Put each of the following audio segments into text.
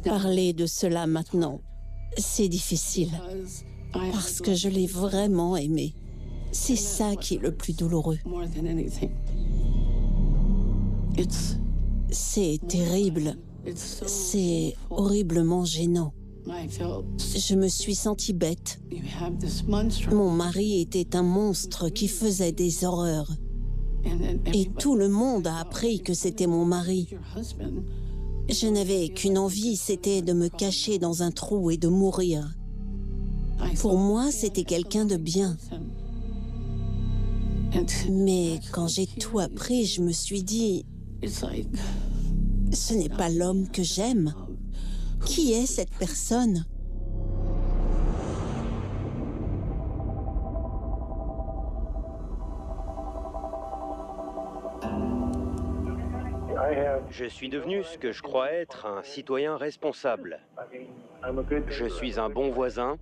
Parler de cela maintenant, c'est difficile, parce que je l'ai vraiment aimé. C'est ça qui est le plus douloureux. C'est terrible. C'est horriblement gênant. Je me suis sentie bête. Mon mari était un monstre qui faisait des horreurs. Et tout le monde a appris que c'était mon mari. Je n'avais qu'une envie, c'était de me cacher dans un trou et de mourir. Pour moi, c'était quelqu'un de bien. Mais quand j'ai tout appris, je me suis dit, ce n'est pas l'homme que j'aime. Qui est cette personne ? Je suis devenu ce que je crois être un citoyen responsable. Je suis un bon voisin,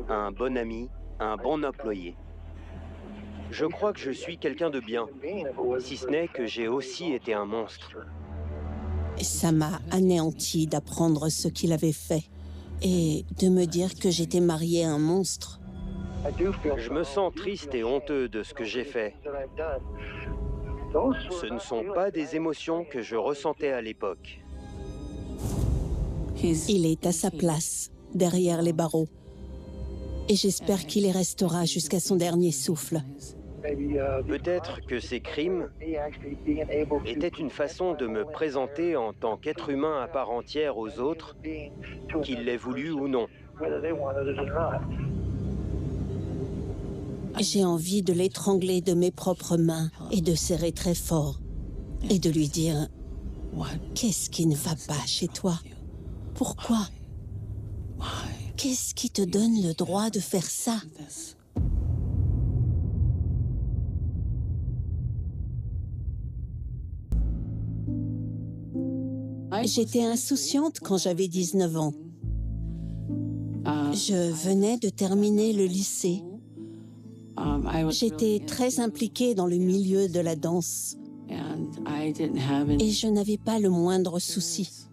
un bon ami, un bon employé. Je crois que je suis quelqu'un de bien, si ce n'est que j'ai aussi été un monstre. Ça m'a anéanti d'apprendre ce qu'il avait fait et de me dire que j'étais mariée à un monstre. Je me sens triste et honteux de ce que j'ai fait. Ce ne sont pas des émotions que je ressentais à l'époque. Il est à sa place, derrière les barreaux. Et j'espère qu'il y restera jusqu'à son dernier souffle. Peut-être que ces crimes étaient une façon de me présenter en tant qu'être humain à part entière aux autres, qu'ils l'aient voulu ou non. J'ai envie de l'étrangler de mes propres mains et de serrer très fort et de lui dire « Qu'est-ce qui ne va pas chez toi ? Pourquoi ? Qu'est-ce qui te donne le droit de faire ça ? » J'étais insouciante quand j'avais 19 ans. Je venais de terminer le lycée. J'étais très impliquée dans le milieu de la danse. Et je n'avais pas le moindre souci.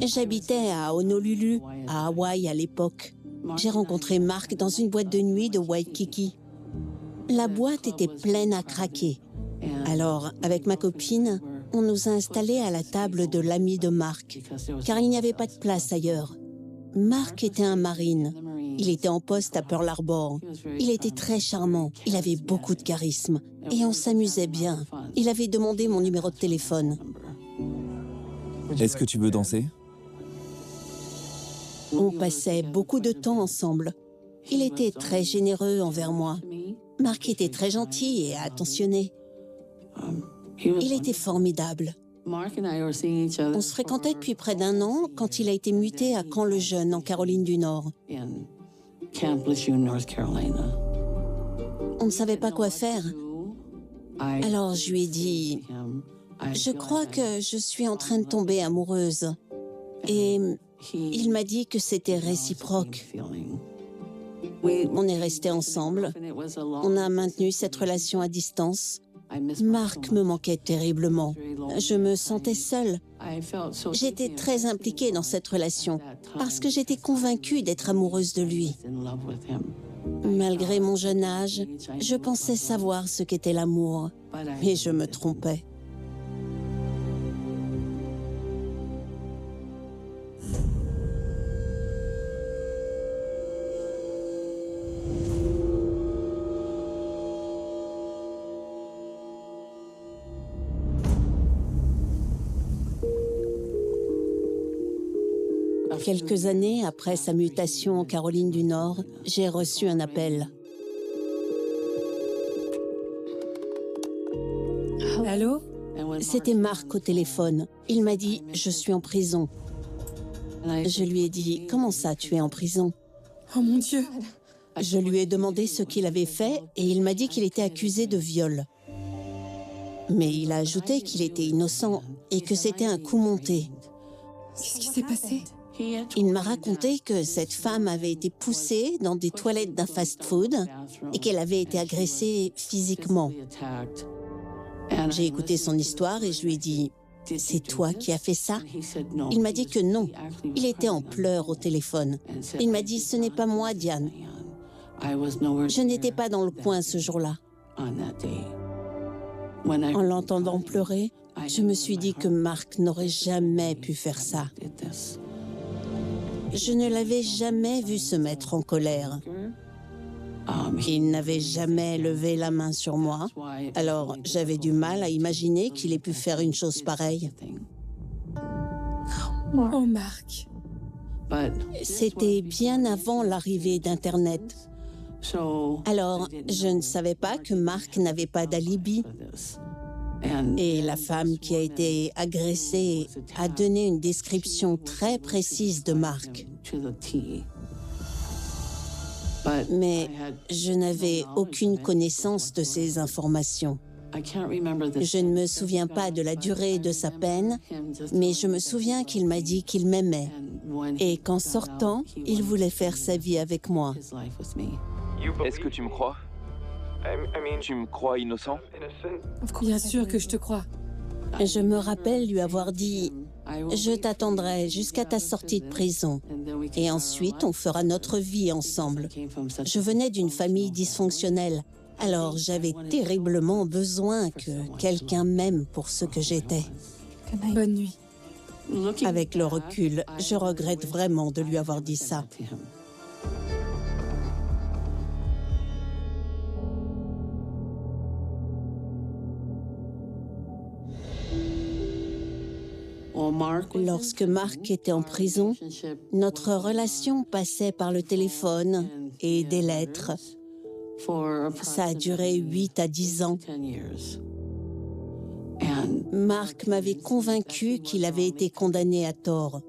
J'habitais à Honolulu, à Hawaï à l'époque. J'ai rencontré Mark dans une boîte de nuit de Waikiki. La boîte était pleine à craquer. Alors, avec ma copine, on nous a installés à la table de l'ami de Mark, car il n'y avait pas de place ailleurs. Mark était un marine. Il était en poste à Pearl Harbor. Il était très charmant. Il avait beaucoup de charisme. Et on s'amusait bien. Il avait demandé mon numéro de téléphone. Est-ce que tu veux danser ? On passait beaucoup de temps ensemble. Il était très généreux envers moi. Mark était très gentil et attentionné. Il était formidable. On se fréquentait depuis près d'1 an quand il a été muté à Caen-le-Jeune, en Caroline du Nord. On ne savait pas quoi faire. Alors je lui ai dit, je crois que je suis en train de tomber amoureuse. Et il m'a dit que c'était réciproque. On est restés ensemble. On a maintenu cette relation à distance. Mark me manquait terriblement. Je me sentais seule. J'étais très impliquée dans cette relation parce que j'étais convaincue d'être amoureuse de lui. Malgré mon jeune âge, je pensais savoir ce qu'était l'amour, mais je me trompais. Quelques années après sa mutation en Caroline du Nord, j'ai reçu un appel. Allô ? C'était Mark au téléphone. Il m'a dit « Je suis en prison ». Je lui ai dit « Comment ça, tu es en prison ?» Oh mon Dieu ! Je lui ai demandé ce qu'il avait fait et il m'a dit qu'il était accusé de viol. Mais il a ajouté qu'il était innocent et que c'était un coup monté. Qu'est-ce qui s'est passé ? Il m'a raconté que cette femme avait été poussée dans des toilettes d'un fast-food et qu'elle avait été agressée physiquement. J'ai écouté son histoire et je lui ai dit c'est toi qui as fait ça? Il m'a dit que non. Il était en pleurs au téléphone. Il m'a dit, ce n'est pas moi, Diane. Je n'étais pas dans le coin ce jour-là. En l'entendant pleurer, je me suis dit que Mark n'aurait jamais pu faire ça. Je ne l'avais jamais vu se mettre en colère. Il n'avait jamais levé la main sur moi, alors j'avais du mal à imaginer qu'il ait pu faire une chose pareille. Oh, Mark. C'était bien avant l'arrivée d'Internet. Alors, je ne savais pas que Mark n'avait pas d'alibi. Et la femme qui a été agressée a donné une description très précise de Mark. Mais je n'avais aucune connaissance de ces informations. Je ne me souviens pas de la durée de sa peine, mais je me souviens qu'il m'a dit qu'il m'aimait et qu'en sortant, il voulait faire sa vie avec moi. Est-ce que tu me crois? Tu me crois innocent? Bien sûr que je te crois. Je me rappelle lui avoir dit « Je t'attendrai jusqu'à ta sortie de prison et ensuite on fera notre vie ensemble ». Je venais d'une famille dysfonctionnelle, alors j'avais terriblement besoin que quelqu'un m'aime pour ce que j'étais. Bonne nuit. Avec le recul, je regrette vraiment de lui avoir dit ça. Lorsque Mark était en prison, notre relation passait par le téléphone et des lettres. Ça a duré 8 à 10 ans. Mark m'avait convaincu qu'il avait été condamné à tort.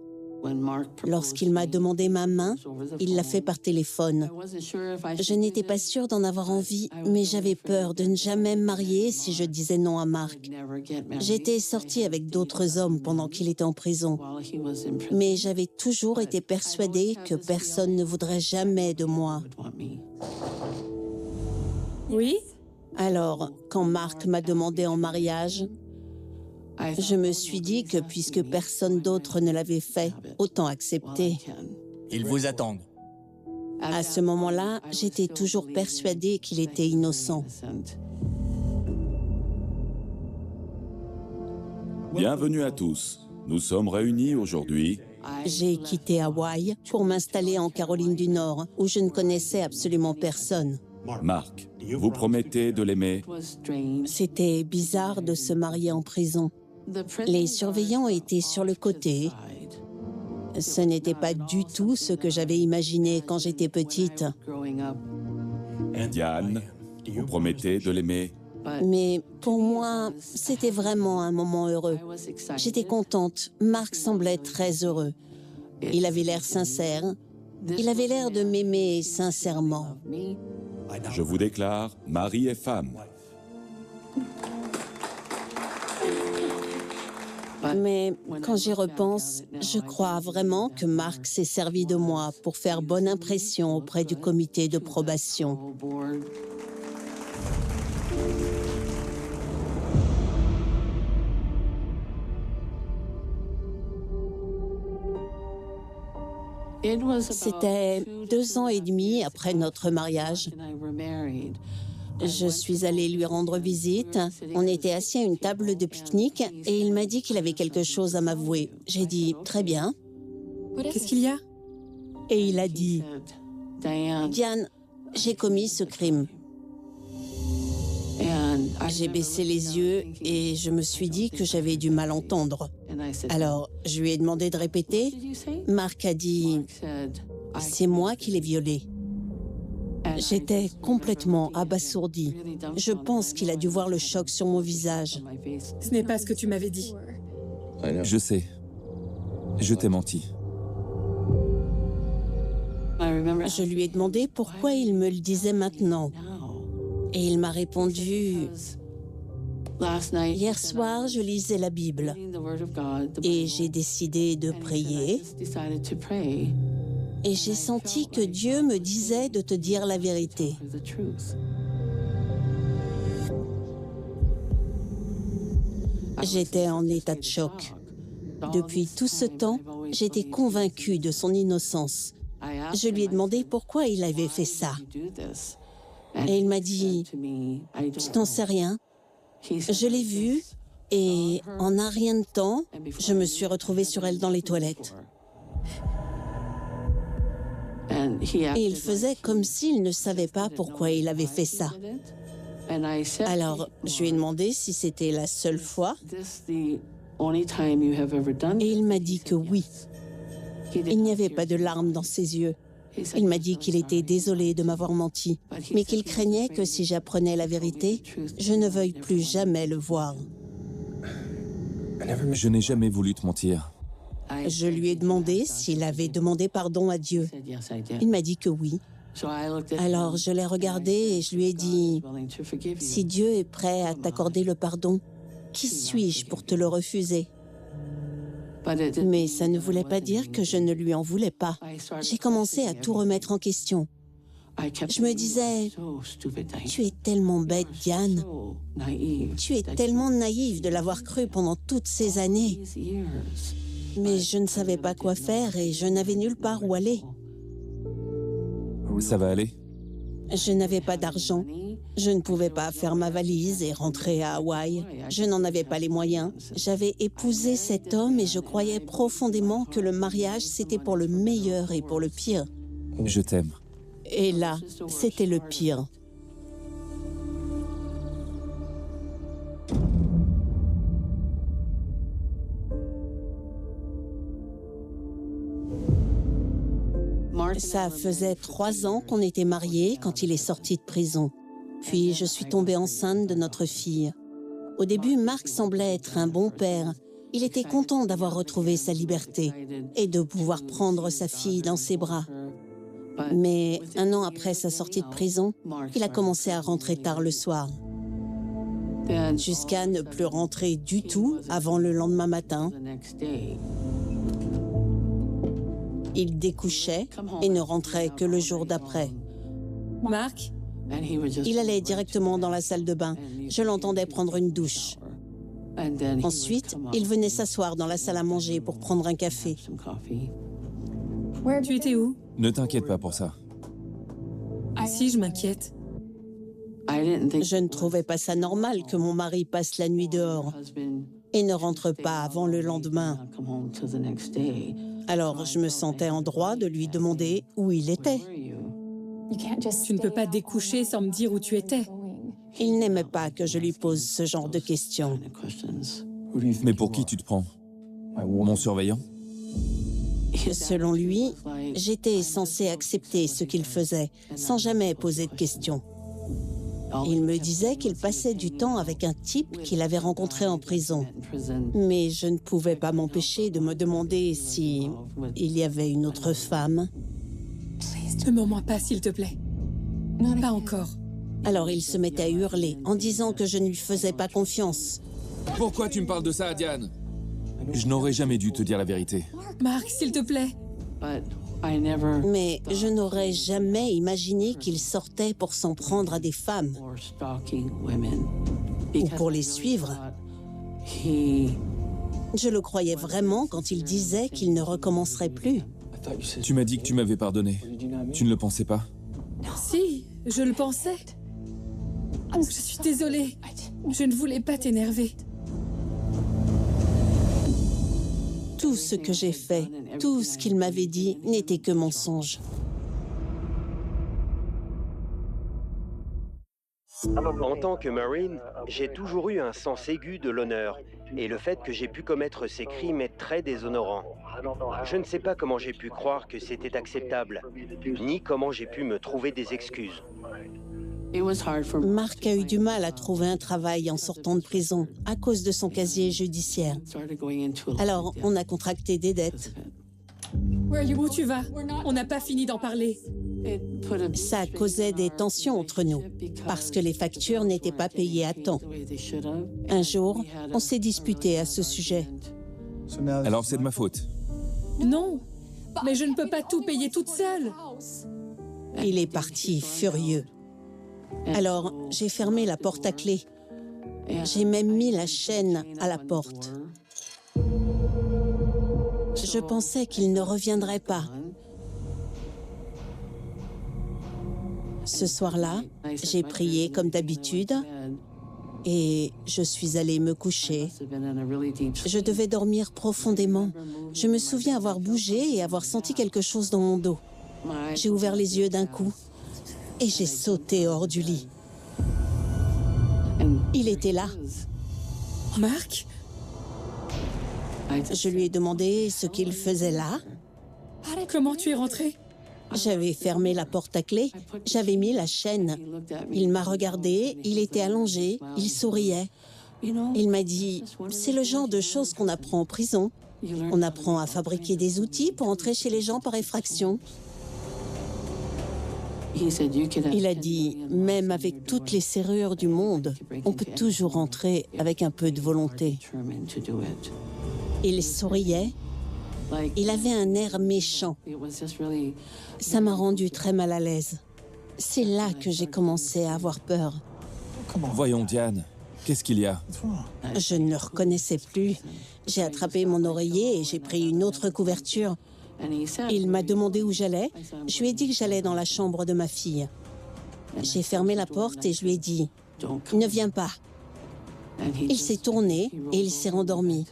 Lorsqu'il m'a demandé ma main, il l'a fait par téléphone. Je n'étais pas sûre d'en avoir envie, mais j'avais peur de ne jamais me marier si je disais non à Mark. J'étais sortie avec d'autres hommes pendant qu'il était en prison, mais j'avais toujours été persuadée que personne ne voudrait jamais de moi. Oui? Alors, quand Mark m'a demandé en mariage, je me suis dit que puisque personne d'autre ne l'avait fait, autant accepter. Ils vous attendent. À ce moment-là, j'étais toujours persuadée qu'il était innocent. Bienvenue à tous. Nous sommes réunis aujourd'hui. J'ai quitté Hawaï pour m'installer en Caroline du Nord, où je ne connaissais absolument personne. Mark, vous promettez de l'aimer? C'était bizarre de se marier en prison. Les surveillants étaient sur le côté. Ce n'était pas du tout ce que j'avais imaginé quand j'étais petite. Diane, vous promettez de l'aimer? Mais pour moi, c'était vraiment un moment heureux. J'étais contente. Mark semblait très heureux. Il avait l'air sincère. Il avait l'air de m'aimer sincèrement. Je vous déclare mari et femme. Mais quand j'y repense, je crois vraiment que Mark s'est servi de moi pour faire bonne impression auprès du comité de probation. C'était 2 ans et demi après notre mariage. Je suis allée lui rendre visite. On était assis à une table de pique-nique et il m'a dit qu'il avait quelque chose à m'avouer. J'ai dit « Très bien ». Qu'est-ce qu'il y a? Et il a dit « Diane, j'ai commis ce crime ». J'ai baissé les yeux et je me suis dit que j'avais du mal entendre. Alors, je lui ai demandé de répéter. Mark a dit « C'est moi qui l'ai violée ». J'étais complètement abasourdie. Je pense qu'il a dû voir le choc sur mon visage. Ce n'est pas ce que tu m'avais dit. Je sais. Je t'ai menti. Je lui ai demandé pourquoi il me le disait maintenant. Et il m'a répondu « Hier soir, je lisais la Bible et j'ai décidé de prier. Et j'ai senti que Dieu me disait de te dire la vérité. » J'étais en état de choc. Depuis tout ce temps, j'étais convaincue de son innocence. Je lui ai demandé pourquoi il avait fait ça. Et il m'a dit, « Je n'en sais rien. Je l'ai vue et en un rien de temps, je me suis retrouvée sur elle dans les toilettes. » Et il faisait comme s'il ne savait pas pourquoi il avait fait ça. Alors, je lui ai demandé si c'était la seule fois. Et il m'a dit que oui. Il n'y avait pas de larmes dans ses yeux. Il m'a dit qu'il était désolé de m'avoir menti, mais qu'il craignait que si j'apprenais la vérité, je ne veuille plus jamais le voir. Je n'ai jamais voulu te mentir. Je lui ai demandé s'il avait demandé pardon à Dieu. Il m'a dit que oui. Alors je l'ai regardé et je lui ai dit, « Si Dieu est prêt à t'accorder le pardon, qui suis-je pour te le refuser ?» Mais ça ne voulait pas dire que je ne lui en voulais pas. J'ai commencé à tout remettre en question. Je me disais, « Tu es tellement bête, Diane. Tu es tellement naïve de l'avoir cru pendant toutes ces années. » Mais je ne savais pas quoi faire et je n'avais nulle part où aller. Ça va aller? Je n'avais pas d'argent. Je ne pouvais pas faire ma valise et rentrer à Hawaï. Je n'en avais pas les moyens. J'avais épousé cet homme et je croyais profondément que le mariage, c'était pour le meilleur et pour le pire. Je t'aime. Et là, c'était le pire. Ça faisait 3 ans qu'on était mariés quand il est sorti de prison. Puis je suis tombée enceinte de notre fille. Au début, Mark semblait être un bon père. Il était content d'avoir retrouvé sa liberté et de pouvoir prendre sa fille dans ses bras. Mais 1 an après sa sortie de prison, il a commencé à rentrer tard le soir. Jusqu'à ne plus rentrer du tout avant le lendemain matin. Il découchait et ne rentrait que le jour d'après. Mark? Il allait directement dans la salle de bain. Je l'entendais prendre une douche. Ensuite, il venait s'asseoir dans la salle à manger pour prendre un café. Tu étais où? Ne t'inquiète pas pour ça. Si, je m'inquiète. Je ne trouvais pas ça normal que mon mari passe la nuit dehors et ne rentre pas avant le lendemain. Alors, je me sentais en droit de lui demander où il était. Tu ne peux pas découcher sans me dire où tu étais. Il n'aimait pas que je lui pose ce genre de questions. Mais pour qui tu te prends? Mon surveillant? Selon lui, j'étais censée accepter ce qu'il faisait, sans jamais poser de questions. Il me disait qu'il passait du temps avec un type qu'il avait rencontré en prison. Mais je ne pouvais pas m'empêcher de me demander si il y avait une autre femme. Ne mens-moi pas, s'il te plaît. Pas encore. Alors il se mettait à hurler en disant que je ne lui faisais pas confiance. Pourquoi tu me parles de ça à Diane? Je n'aurais jamais dû te dire la vérité. Mark, s'il te plaît. Mais je n'aurais jamais imaginé qu'il sortait pour s'en prendre à des femmes ou pour les suivre. Je le croyais vraiment quand il disait qu'il ne recommencerait plus. Tu m'as dit que tu m'avais pardonné. Tu ne le pensais pas? Si, je le pensais. Je suis désolée. Je ne voulais pas t'énerver. Tout ce que j'ai fait, tout ce qu'il m'avait dit n'était que mensonge. En tant que Marine, j'ai toujours eu un sens aigu de l'honneur, et le fait que j'ai pu commettre ces crimes est très déshonorant. Je ne sais pas comment j'ai pu croire que c'était acceptable, ni comment j'ai pu me trouver des excuses. Mark a eu du mal à trouver un travail en sortant de prison à cause de son casier judiciaire. Alors, on a contracté des dettes. Où tu vas? On n'a pas fini d'en parler. Ça causait des tensions entre nous, parce que les factures n'étaient pas payées à temps. Un jour, on s'est disputé à ce sujet. Alors c'est de ma faute. Non, mais je ne peux pas tout payer toute seule. Il est parti furieux. Alors, j'ai fermé la porte à clé. J'ai même mis la chaîne à la porte. Je pensais qu'il ne reviendrait pas. Ce soir-là, j'ai prié comme d'habitude et je suis allée me coucher. Je devais dormir profondément. Je me souviens avoir bougé et avoir senti quelque chose dans mon dos. J'ai ouvert les yeux d'un coup et j'ai sauté hors du lit. Il était là. Mark? Je lui ai demandé ce qu'il faisait là. Comment tu es rentré? J'avais fermé la porte à clé, j'avais mis la chaîne. Il m'a regardé, il était allongé, il souriait. Il m'a dit, c'est le genre de choses qu'on apprend en prison. On apprend à fabriquer des outils pour entrer chez les gens par effraction. Il a dit, même avec toutes les serrures du monde, on peut toujours entrer avec un peu de volonté. Il souriait. Il avait un air méchant. Ça m'a rendu très mal à l'aise. C'est là que j'ai commencé à avoir peur. Voyons, Diane, qu'est-ce qu'il y a? Je ne le reconnaissais plus. J'ai attrapé mon oreiller et j'ai pris une autre couverture. Il m'a demandé où j'allais. Je lui ai dit que j'allais dans la chambre de ma fille. J'ai fermé la porte et je lui ai dit « Ne viens pas ». Il s'est tourné et il s'est rendormi.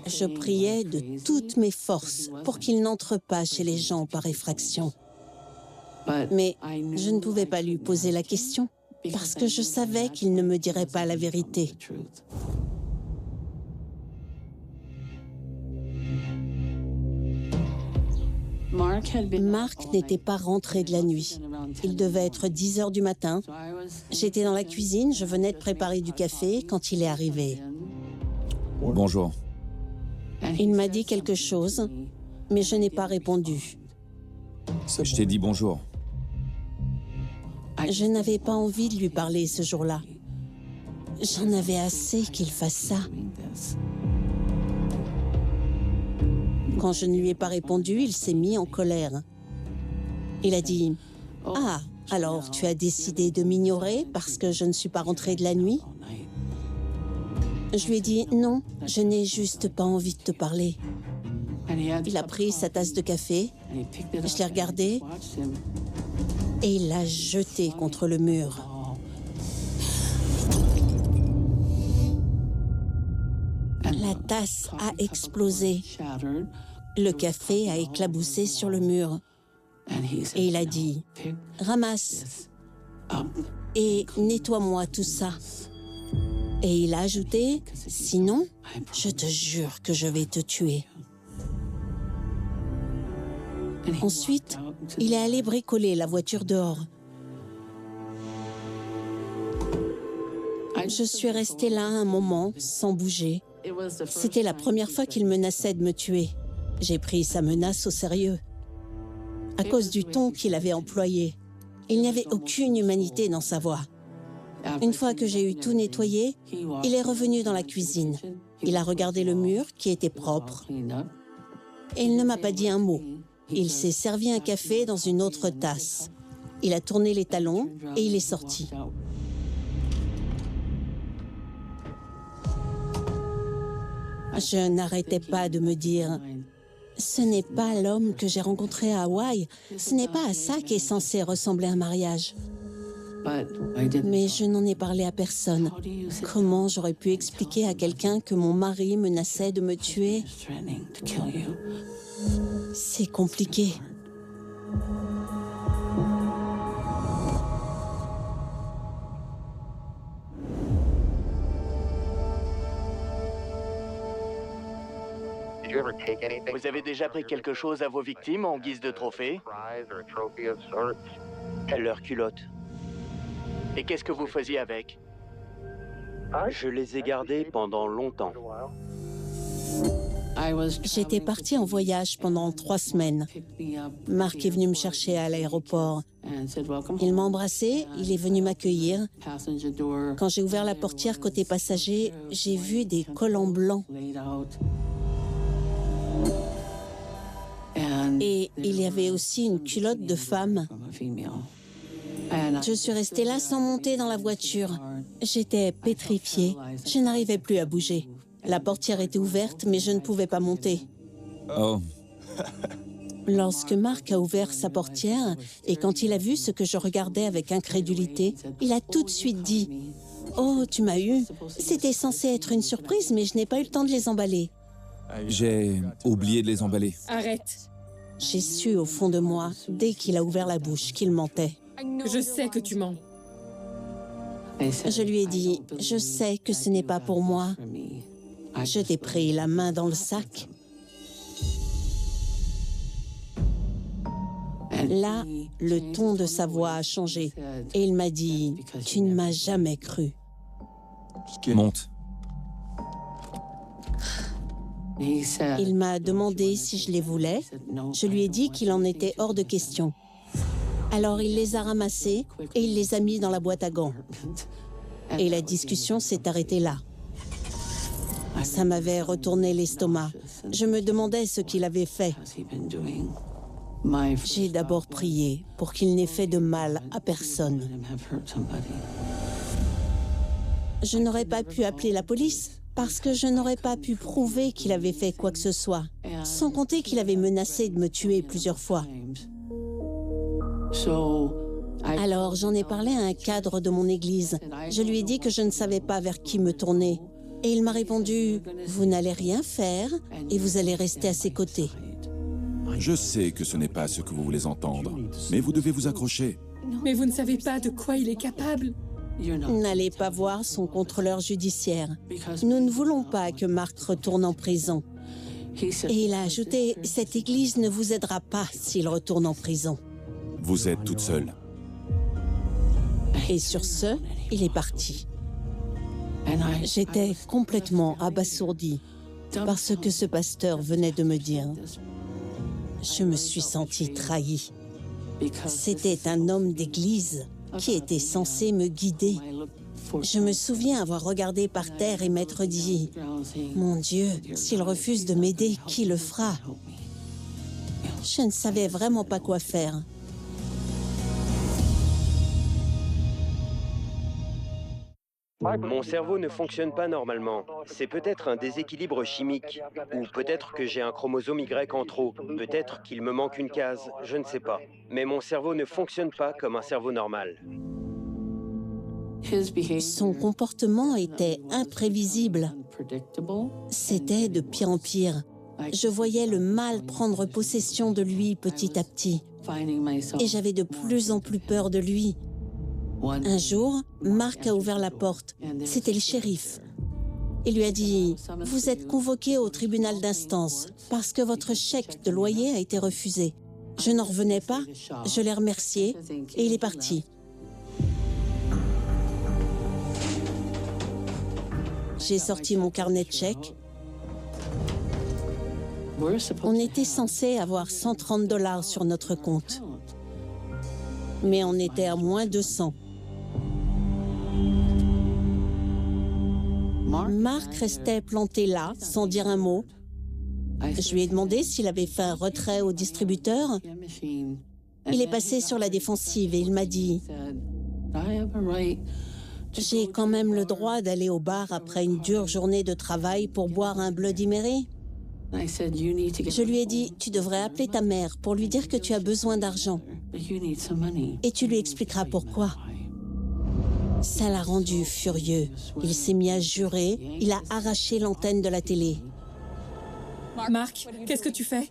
Je priais de toutes mes forces pour qu'il n'entre pas chez les gens par effraction. Mais je ne pouvais pas lui poser la question parce que je savais qu'il ne me dirait pas la vérité. Mark n'était pas rentré de la nuit. Il devait être 10 heures du matin. J'étais dans la cuisine, je venais de préparer du café quand il est arrivé. Bonjour. Il m'a dit quelque chose, mais je n'ai pas répondu. Je t'ai dit bonjour. Je n'avais pas envie de lui parler ce jour-là. J'en avais assez qu'il fasse ça. Quand je ne lui ai pas répondu, il s'est mis en colère. Il a dit « Ah, alors tu as décidé de m'ignorer parce que je ne suis pas rentrée de la nuit ?» Je lui ai dit « Non, je n'ai juste pas envie de te parler. » Il a pris sa tasse de café, je l'ai regardé et il l'a jeté contre le mur. La tasse a explosé. Le café a éclaboussé sur le mur. Et il a dit « Ramasse et nettoie-moi tout ça. » Et il a ajouté « Sinon, je te jure que je vais te tuer. » Ensuite, il est allé bricoler la voiture dehors. Je suis restée là un moment, sans bouger. C'était la première fois qu'il menaçait de me tuer. J'ai pris sa menace au sérieux. À cause du ton qu'il avait employé, il n'y avait aucune humanité dans sa voix. Une fois que j'ai eu tout nettoyé, il est revenu dans la cuisine. Il a regardé le mur qui était propre. Et il ne m'a pas dit un mot. Il s'est servi un café dans une autre tasse. Il a tourné les talons et il est sorti. Je n'arrêtais pas de me dire « Ce n'est pas l'homme que j'ai rencontré à Hawaï. Ce n'est pas à ça qu'est censé ressembler un mariage. » Mais je n'en ai parlé à personne. Comment j'aurais pu expliquer à quelqu'un que mon mari menaçait de me tuer? C'est compliqué. Vous avez déjà pris quelque chose à vos victimes en guise de trophée? Leurs culottes. Et qu'est-ce que vous faisiez avec? Je les ai gardées pendant longtemps. J'étais partie en voyage pendant 3 semaines. Mark est venu me chercher à l'aéroport. Il m'a embrassée, il est venu m'accueillir. Quand j'ai ouvert la portière côté passager, j'ai vu des collants blancs. Et il y avait aussi une culotte de femme. Je suis restée là sans monter dans la voiture. J'étais pétrifiée. Je n'arrivais plus à bouger. La portière était ouverte, mais je ne pouvais pas monter. Oh, Lorsque Mark a ouvert sa portière et quand il a vu ce que je regardais avec incrédulité, il a tout de suite dit « Oh, tu m'as eu. C'était censé être une surprise, mais je n'ai pas eu le temps de les emballer. j'ai oublié de les emballer. Arrête. » J'ai su au fond de moi, dès qu'il a ouvert la bouche, qu'il mentait. Je sais que tu mens. Je lui ai dit « Je sais que ce n'est pas pour moi. » Je t'ai pris la main dans le sac. Là, le ton de sa voix a changé et il m'a dit « Tu ne m'as jamais cru. Monte. » Il m'a demandé si je les voulais. Je lui ai dit qu'il en était hors de question. Alors il les a ramassés et il les a mis dans la boîte à gants. Et la discussion s'est arrêtée là. Ça m'avait retourné l'estomac. Je me demandais ce qu'il avait fait. J'ai d'abord prié pour qu'il n'ait fait de mal à personne. Je n'aurais pas pu appeler la police parce que je n'aurais pas pu prouver qu'il avait fait quoi que ce soit, sans compter qu'il avait menacé de me tuer plusieurs fois. Alors j'en ai parlé à un cadre de mon église. Je lui ai dit que je ne savais pas vers qui me tourner. Et il m'a répondu « Vous n'allez rien faire et vous allez rester à ses côtés. » Je sais que ce n'est pas ce que vous voulez entendre, mais vous devez vous accrocher. Mais vous ne savez pas de quoi il est capable. N'allez pas voir son contrôleur judiciaire. Nous ne voulons pas que Mark retourne en prison. Et il a ajouté « Cette église ne vous aidera pas s'il retourne en prison. Vous êtes toute seule. » Et sur ce, il est parti. J'étais complètement abasourdie par ce que ce pasteur venait de me dire. Je me suis sentie trahie. C'était un homme d'église qui était censé me guider. Je me souviens avoir regardé par terre et m'être dit « Mon Dieu, s'il refuse de m'aider, qui le fera ?» Je ne savais vraiment pas quoi faire. Mon cerveau ne fonctionne pas normalement. C'est peut-être un déséquilibre chimique. Ou peut-être que j'ai un chromosome Y en trop. Peut-être qu'il me manque une case. Je ne sais pas. Mais mon cerveau ne fonctionne pas comme un cerveau normal. Son comportement était imprévisible. C'était de pire en pire. Je voyais le mal prendre possession de lui petit à petit. Et j'avais de plus en plus peur de lui. Un jour, Mark a ouvert la porte. C'était le shérif. Il lui a dit « Vous êtes convoqué au tribunal d'instance parce que votre chèque de loyer a été refusé. » Je n'en revenais pas. Je l'ai remercié et il est parti. J'ai sorti mon carnet de chèques. On était censé avoir 130 $ sur notre compte. Mais on était à moins 200. Mark restait planté là, sans dire un mot. Je lui ai demandé s'il avait fait un retrait au distributeur. Il est passé sur la défensive et il m'a dit « J'ai quand même le droit d'aller au bar après une dure journée de travail pour boire un Bloody Mary ?» Je lui ai dit « Tu devrais appeler ta mère pour lui dire que tu as besoin d'argent. Et tu lui expliqueras pourquoi. » Ça l'a rendu furieux. Il s'est mis à jurer. Il a arraché l'antenne de la télé. Mark, qu'est-ce que tu fais?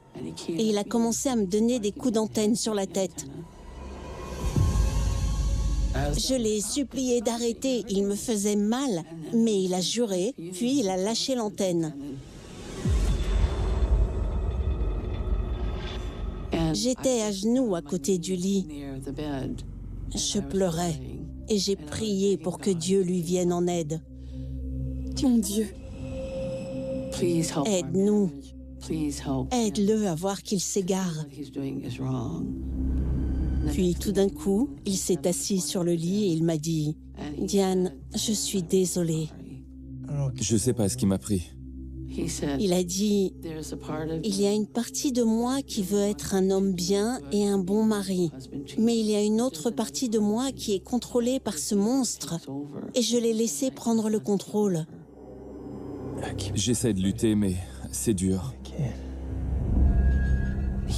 Et il a commencé à me donner des coups d'antenne sur la tête. Je l'ai supplié d'arrêter. Il me faisait mal. Mais il a juré, puis il a lâché l'antenne. J'étais à genoux à côté du lit. Je pleurais et j'ai prié pour que Dieu lui vienne en aide. Mon Dieu. Aide-nous. Aide-le à voir qu'il s'égare. Puis tout d'un coup, il s'est assis sur le lit et il m'a dit « Diane, je suis désolée. » Je sais pas ce qui m'a pris. Il a dit, il y a une partie de moi qui veut être un homme bien et un bon mari, mais il y a une autre partie de moi qui est contrôlée par ce monstre, et je l'ai laissé prendre le contrôle. J'essaie de lutter, mais c'est dur.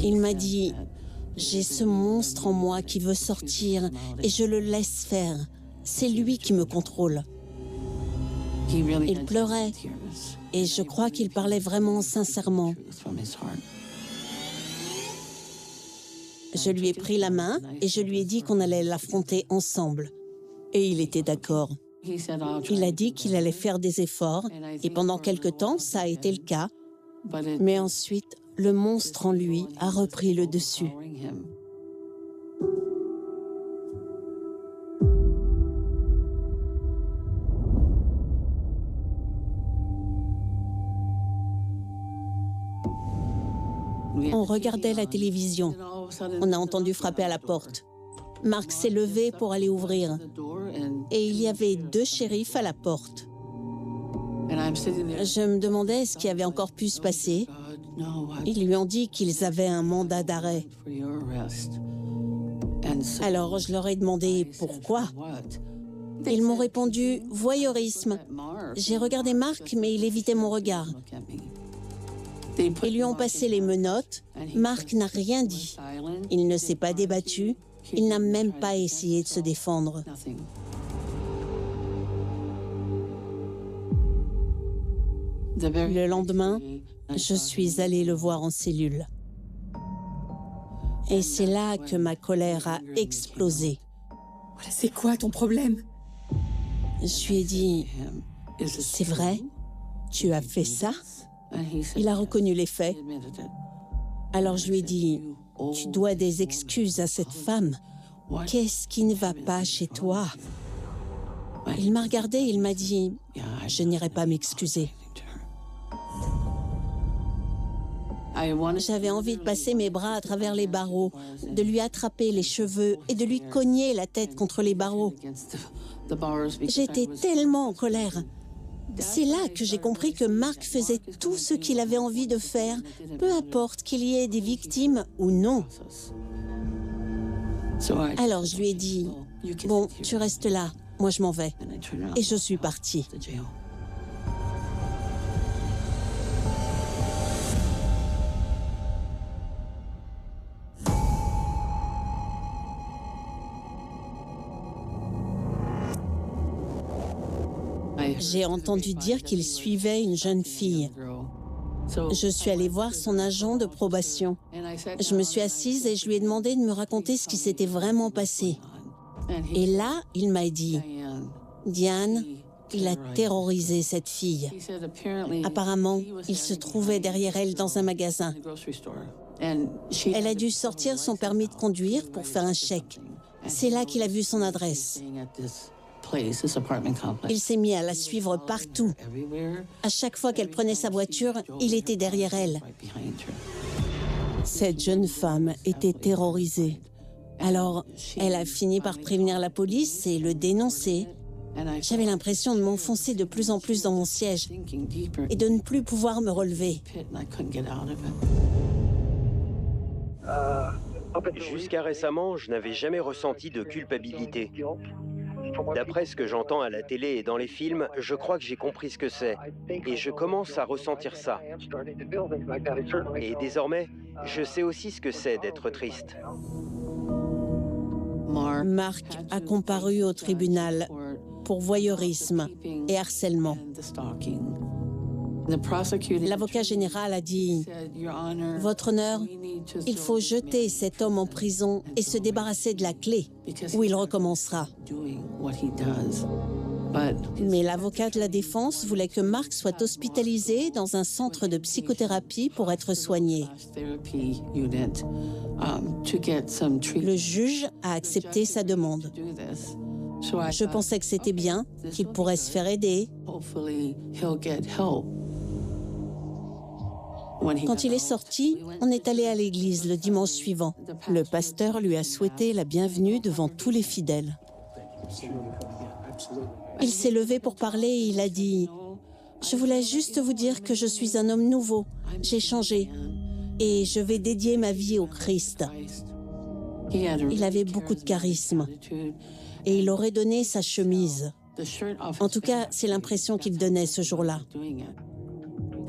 Il m'a dit, j'ai ce monstre en moi qui veut sortir, et je le laisse faire. C'est lui qui me contrôle. Il pleurait, et je crois qu'il parlait vraiment sincèrement. Je lui ai pris la main et je lui ai dit qu'on allait l'affronter ensemble. Et il était d'accord. Il a dit qu'il allait faire des efforts, et pendant quelque temps, ça a été le cas. Mais ensuite, le monstre en lui a repris le dessus. On regardait la télévision. On a entendu frapper à la porte. Mark s'est levé pour aller ouvrir. Et il y avait 2 shérifs à la porte. Je me demandais ce qui avait encore pu se passer. Ils lui ont dit qu'ils avaient un mandat d'arrêt. Alors je leur ai demandé pourquoi. Ils m'ont répondu « voyeurisme ». J'ai regardé Mark, mais il évitait mon regard. Ils lui ont passé les menottes. Mark n'a rien dit. Il ne s'est pas débattu. Il n'a même pas essayé de se défendre. Le lendemain, je suis allée le voir en cellule. Et c'est là que ma colère a explosé. C'est quoi ton problème? Je lui ai dit, c'est vrai? Tu as fait ça? Il a reconnu les faits. Alors je lui ai dit, tu dois des excuses à cette femme. Qu'est-ce qui ne va pas chez toi? Il m'a regardé et il m'a dit, je n'irai pas m'excuser. J'avais envie de passer mes bras à travers les barreaux, de lui attraper les cheveux et de lui cogner la tête contre les barreaux. J'étais tellement en colère. C'est là que j'ai compris que Mark faisait tout ce qu'il avait envie de faire, peu importe qu'il y ait des victimes ou non. Alors je lui ai dit, bon, tu restes là, moi je m'en vais. Et je suis partie. J'ai entendu dire qu'il suivait une jeune fille. Je suis allée voir son agent de probation. Je me suis assise et je lui ai demandé de me raconter ce qui s'était vraiment passé. Et là, il m'a dit, Diane, il a terrorisé cette fille. Apparemment, il se trouvait derrière elle dans un magasin. Elle a dû sortir son permis de conduire pour faire un chèque. C'est là qu'il a vu son adresse. Il s'est mis à la suivre partout. À chaque fois qu'elle prenait sa voiture, il était derrière elle. Cette jeune femme était terrorisée. Alors, elle a fini par prévenir la police et le dénoncer. J'avais l'impression de m'enfoncer de plus en plus dans mon siège et de ne plus pouvoir me relever. Jusqu'à récemment, je n'avais jamais ressenti de culpabilité. D'après ce que j'entends à la télé et dans les films, je crois que j'ai compris ce que c'est. Et je commence à ressentir ça. Et désormais, je sais aussi ce que c'est d'être triste. Mark a comparu au tribunal pour voyeurisme et harcèlement. L'avocat général a dit « Votre honneur, il faut jeter cet homme en prison et se débarrasser de la clé, où il recommencera. » Mais l'avocat de la défense voulait que Mark soit hospitalisé dans un centre de psychothérapie pour être soigné. Le juge a accepté sa demande. Je pensais que c'était bien, qu'il pourrait se faire aider. Quand il est sorti, on est allé à l'église le dimanche suivant. Le pasteur lui a souhaité la bienvenue devant tous les fidèles. Il s'est levé pour parler et il a dit Je voulais juste vous dire que je suis un homme nouveau. J'ai changé. Et je vais dédier ma vie au Christ. Il avait beaucoup de charisme. Et il aurait donné sa chemise. En tout cas, c'est l'impression qu'il donnait ce jour-là.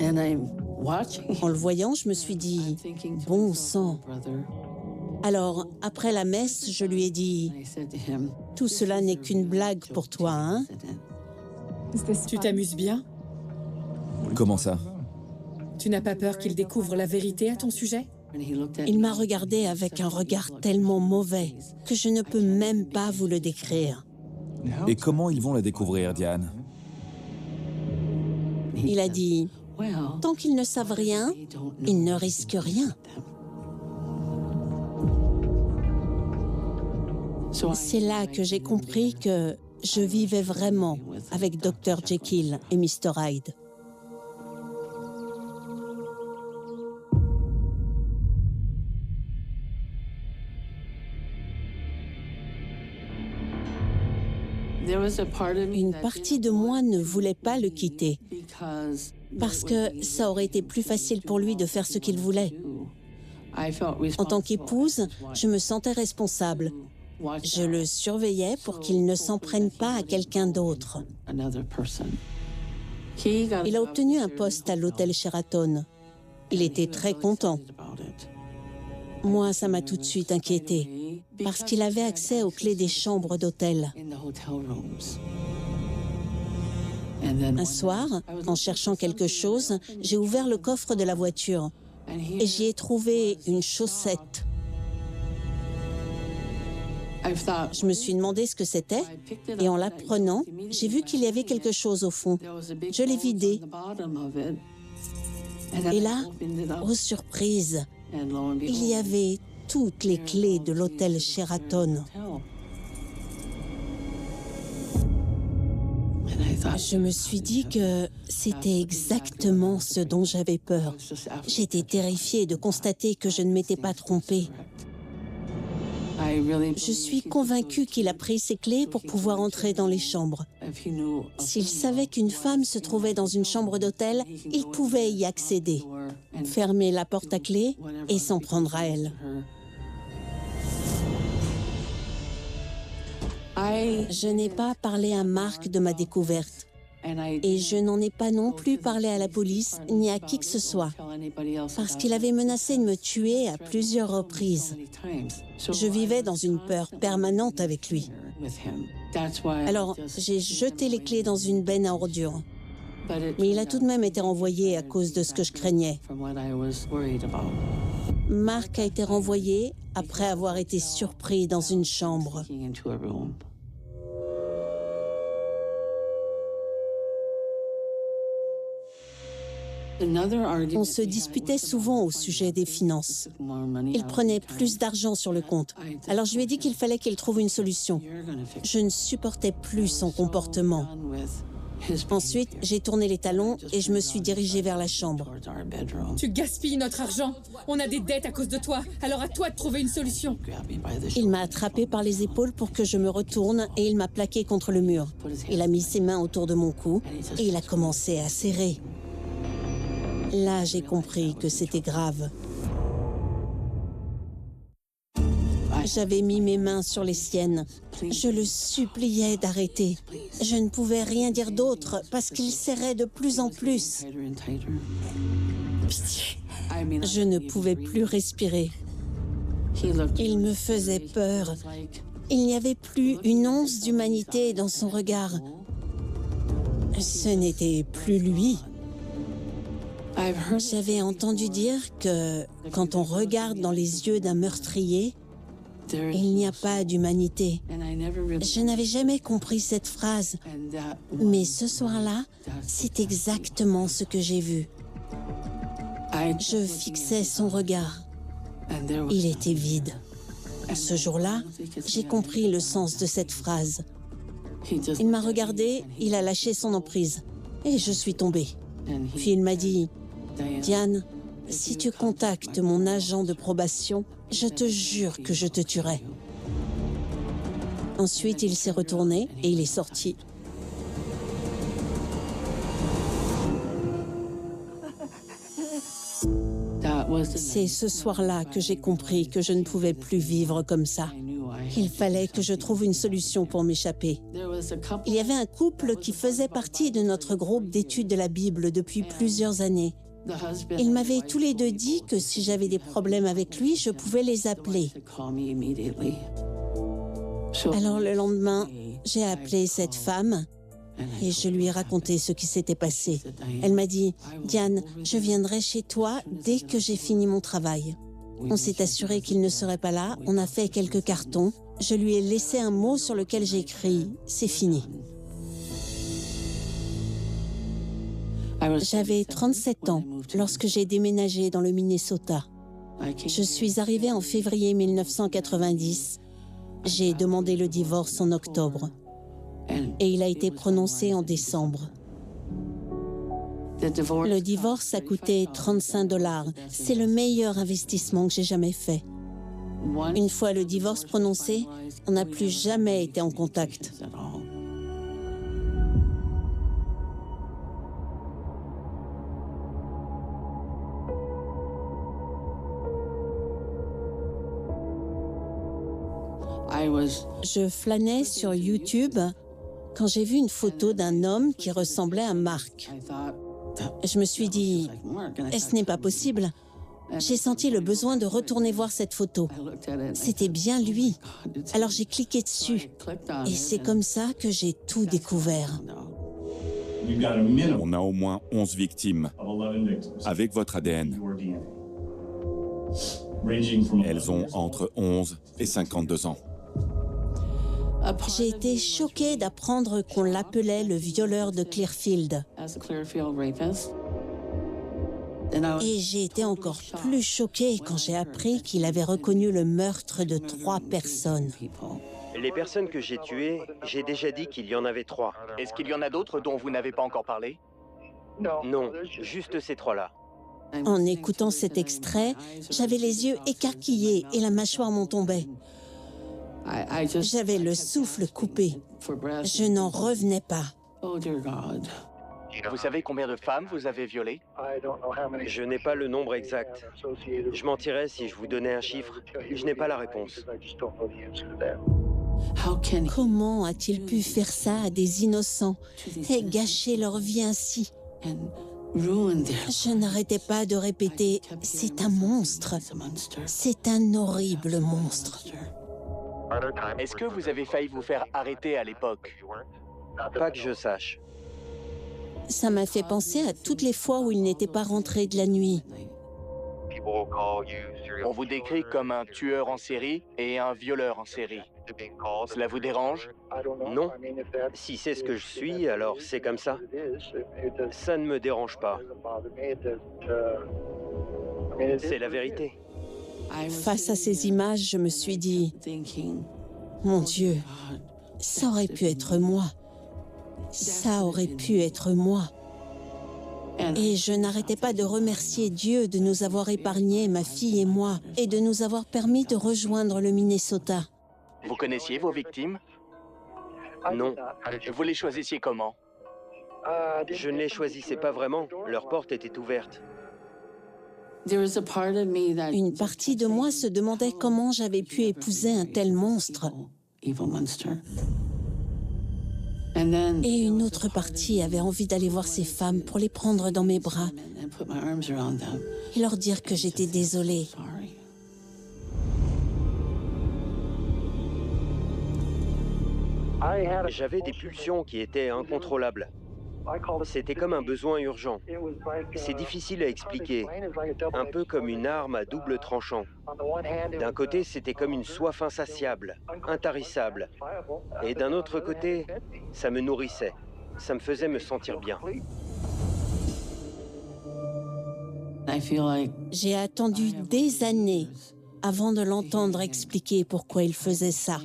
En le voyant, je me suis dit, bon sang. Alors, après la messe, je lui ai dit, tout cela n'est qu'une blague pour toi, hein? Tu t'amuses bien? Comment ça? Tu n'as pas peur qu'il découvre la vérité à ton sujet? Il m'a regardé avec un regard tellement mauvais que je ne peux même pas vous le décrire. Et comment ils vont la découvrir, Diane? Il a dit, tant qu'ils ne savent rien, ils ne risquent rien. C'est là que j'ai compris que je vivais vraiment avec Dr. Jekyll et Mr. Hyde. Une partie de moi ne voulait pas le quitter parce que ça aurait été plus facile pour lui de faire ce qu'il voulait. En tant qu'épouse, je me sentais responsable. Je le surveillais pour qu'il ne s'en prenne pas à quelqu'un d'autre. Il a obtenu un poste à l'hôtel Sheraton. Il était très content. Moi, ça m'a tout de suite inquiétée, parce qu'il avait accès aux clés des chambres d'hôtel. Un soir, en cherchant quelque chose, j'ai ouvert le coffre de la voiture et j'y ai trouvé une chaussette. Je me suis demandé ce que c'était et en la prenant, j'ai vu qu'il y avait quelque chose au fond. Je l'ai vidée. Et là, oh surprise, il y avait toutes les clés de l'hôtel Sheraton. Je me suis dit que c'était exactement ce dont j'avais peur. J'étais terrifiée de constater que je ne m'étais pas trompée. Je suis convaincue qu'il a pris ses clés pour pouvoir entrer dans les chambres. S'il savait qu'une femme se trouvait dans une chambre d'hôtel, il pouvait y accéder, fermer la porte à clé et s'en prendre à elle. Je n'ai pas parlé à Mark de ma découverte. Et je n'en ai pas non plus parlé à la police ni à qui que ce soit, parce qu'il avait menacé de me tuer à plusieurs reprises. Je vivais dans une peur permanente avec lui. Alors, j'ai jeté les clés dans une benne à ordures. Mais il a tout de même été renvoyé à cause de ce que je craignais. Mark a été renvoyé après avoir été surpris dans une chambre. On se disputait souvent au sujet des finances. Il prenait plus d'argent sur le compte. Alors je lui ai dit qu'il fallait qu'il trouve une solution. Je ne supportais plus son comportement. Ensuite, j'ai tourné les talons et je me suis dirigée vers la chambre. Tu gaspilles notre argent. On a des dettes à cause de toi. Alors à toi de trouver une solution. Il m'a attrapée par les épaules pour que je me retourne et il m'a plaquée contre le mur. Il a mis ses mains autour de mon cou et il a commencé à serrer. Là, j'ai compris que c'était grave. J'avais mis mes mains sur les siennes. Je le suppliais d'arrêter. Je ne pouvais rien dire d'autre parce qu'il serrait de plus en plus. Pitié. Je ne pouvais plus respirer. Il me faisait peur. Il n'y avait plus une once d'humanité dans son regard. Ce n'était plus lui. J'avais entendu dire que quand on regarde dans les yeux d'un meurtrier, il n'y a pas d'humanité. Je n'avais jamais compris cette phrase, mais ce soir-là, c'est exactement ce que j'ai vu. Je fixais son regard. Il était vide. Ce jour-là, j'ai compris le sens de cette phrase. Il m'a regardé, il a lâché son emprise, et je suis tombée. Puis il m'a dit... Diane, si tu contactes mon agent de probation, je te jure que je te tuerai. Ensuite, il s'est retourné et il est sorti. C'est ce soir-là que j'ai compris que je ne pouvais plus vivre comme ça. Il fallait que je trouve une solution pour m'échapper. Il y avait un couple qui faisait partie de notre groupe d'études de la Bible depuis plusieurs années. Ils m'avaient tous les deux dit que si j'avais des problèmes avec lui, je pouvais les appeler. Alors le lendemain, j'ai appelé cette femme et je lui ai raconté ce qui s'était passé. Elle m'a dit « Diane, je viendrai chez toi dès que j'ai fini mon travail ». On s'est assuré qu'il ne serait pas là, on a fait quelques cartons. Je lui ai laissé un mot sur lequel j'ai écrit « C'est fini ». J'avais 37 ans lorsque j'ai déménagé dans le Minnesota. Je suis arrivée en février 1990. J'ai demandé le divorce en octobre et il a été prononcé en décembre. Le divorce a coûté 35 $. C'est le meilleur investissement que j'ai jamais fait. Une fois le divorce prononcé, on n'a plus jamais été en contact. Je flânais sur YouTube quand j'ai vu une photo d'un homme qui ressemblait à Mark. Je me suis dit, ce n'est pas possible. J'ai senti le besoin de retourner voir cette photo. C'était bien lui. Alors j'ai cliqué dessus. Et c'est comme ça que j'ai tout découvert. On a au moins 11 victimes avec votre ADN. Elles ont entre 11 et 52 ans. J'ai été choquée d'apprendre qu'on l'appelait le violeur de Clearfield. Et j'ai été encore plus choquée quand j'ai appris qu'il avait reconnu le meurtre de 3 personnes. Les personnes que j'ai tuées, j'ai déjà dit qu'il y en avait 3. Est-ce qu'il y en a d'autres dont vous n'avez pas encore parlé? Non, juste ces 3-là. En écoutant cet extrait, j'avais les yeux écarquillés et la mâchoire m'en tombait. J'avais le souffle coupé. Je n'en revenais pas. Vous savez combien de femmes vous avez violées? Je n'ai pas le nombre exact. Je mentirais si je vous donnais un chiffre. Je n'ai pas la réponse. Comment a-t-il pu faire ça à des innocents et gâcher leur vie ainsi? Je n'arrêtais pas de répéter « C'est un monstre. C'est un horrible monstre. » Est-ce que vous avez failli vous faire arrêter à l'époque? Pas que je sache. Ça m'a fait penser à toutes les fois où il n'était pas rentré de la nuit. On vous décrit comme un tueur en série et un violeur en série. Cela vous dérange? Non. Si c'est ce que je suis, alors c'est comme ça. Ça ne me dérange pas. C'est la vérité. Face à ces images, je me suis dit, mon Dieu, ça aurait pu être moi. Ça aurait pu être moi. Et je n'arrêtais pas de remercier Dieu de nous avoir épargnés, ma fille et moi, et de nous avoir permis de rejoindre le Minnesota. Vous connaissiez vos victimes? Non. Vous les choisissiez comment? Je ne les choisissais pas vraiment. Leur porte était ouverte. Une partie de moi se demandait comment j'avais pu épouser un tel monstre. Et une autre partie avait envie d'aller voir ces femmes pour les prendre dans mes bras et leur dire que j'étais désolée. J'avais des pulsions qui étaient incontrôlables. C'était comme un besoin urgent. C'est difficile à expliquer, un peu comme une arme à double tranchant. D'un côté, c'était comme une soif insatiable, intarissable. Et d'un autre côté, ça me nourrissait. Ça me faisait me sentir bien. J'ai attendu des années avant de l'entendre expliquer pourquoi il faisait ça.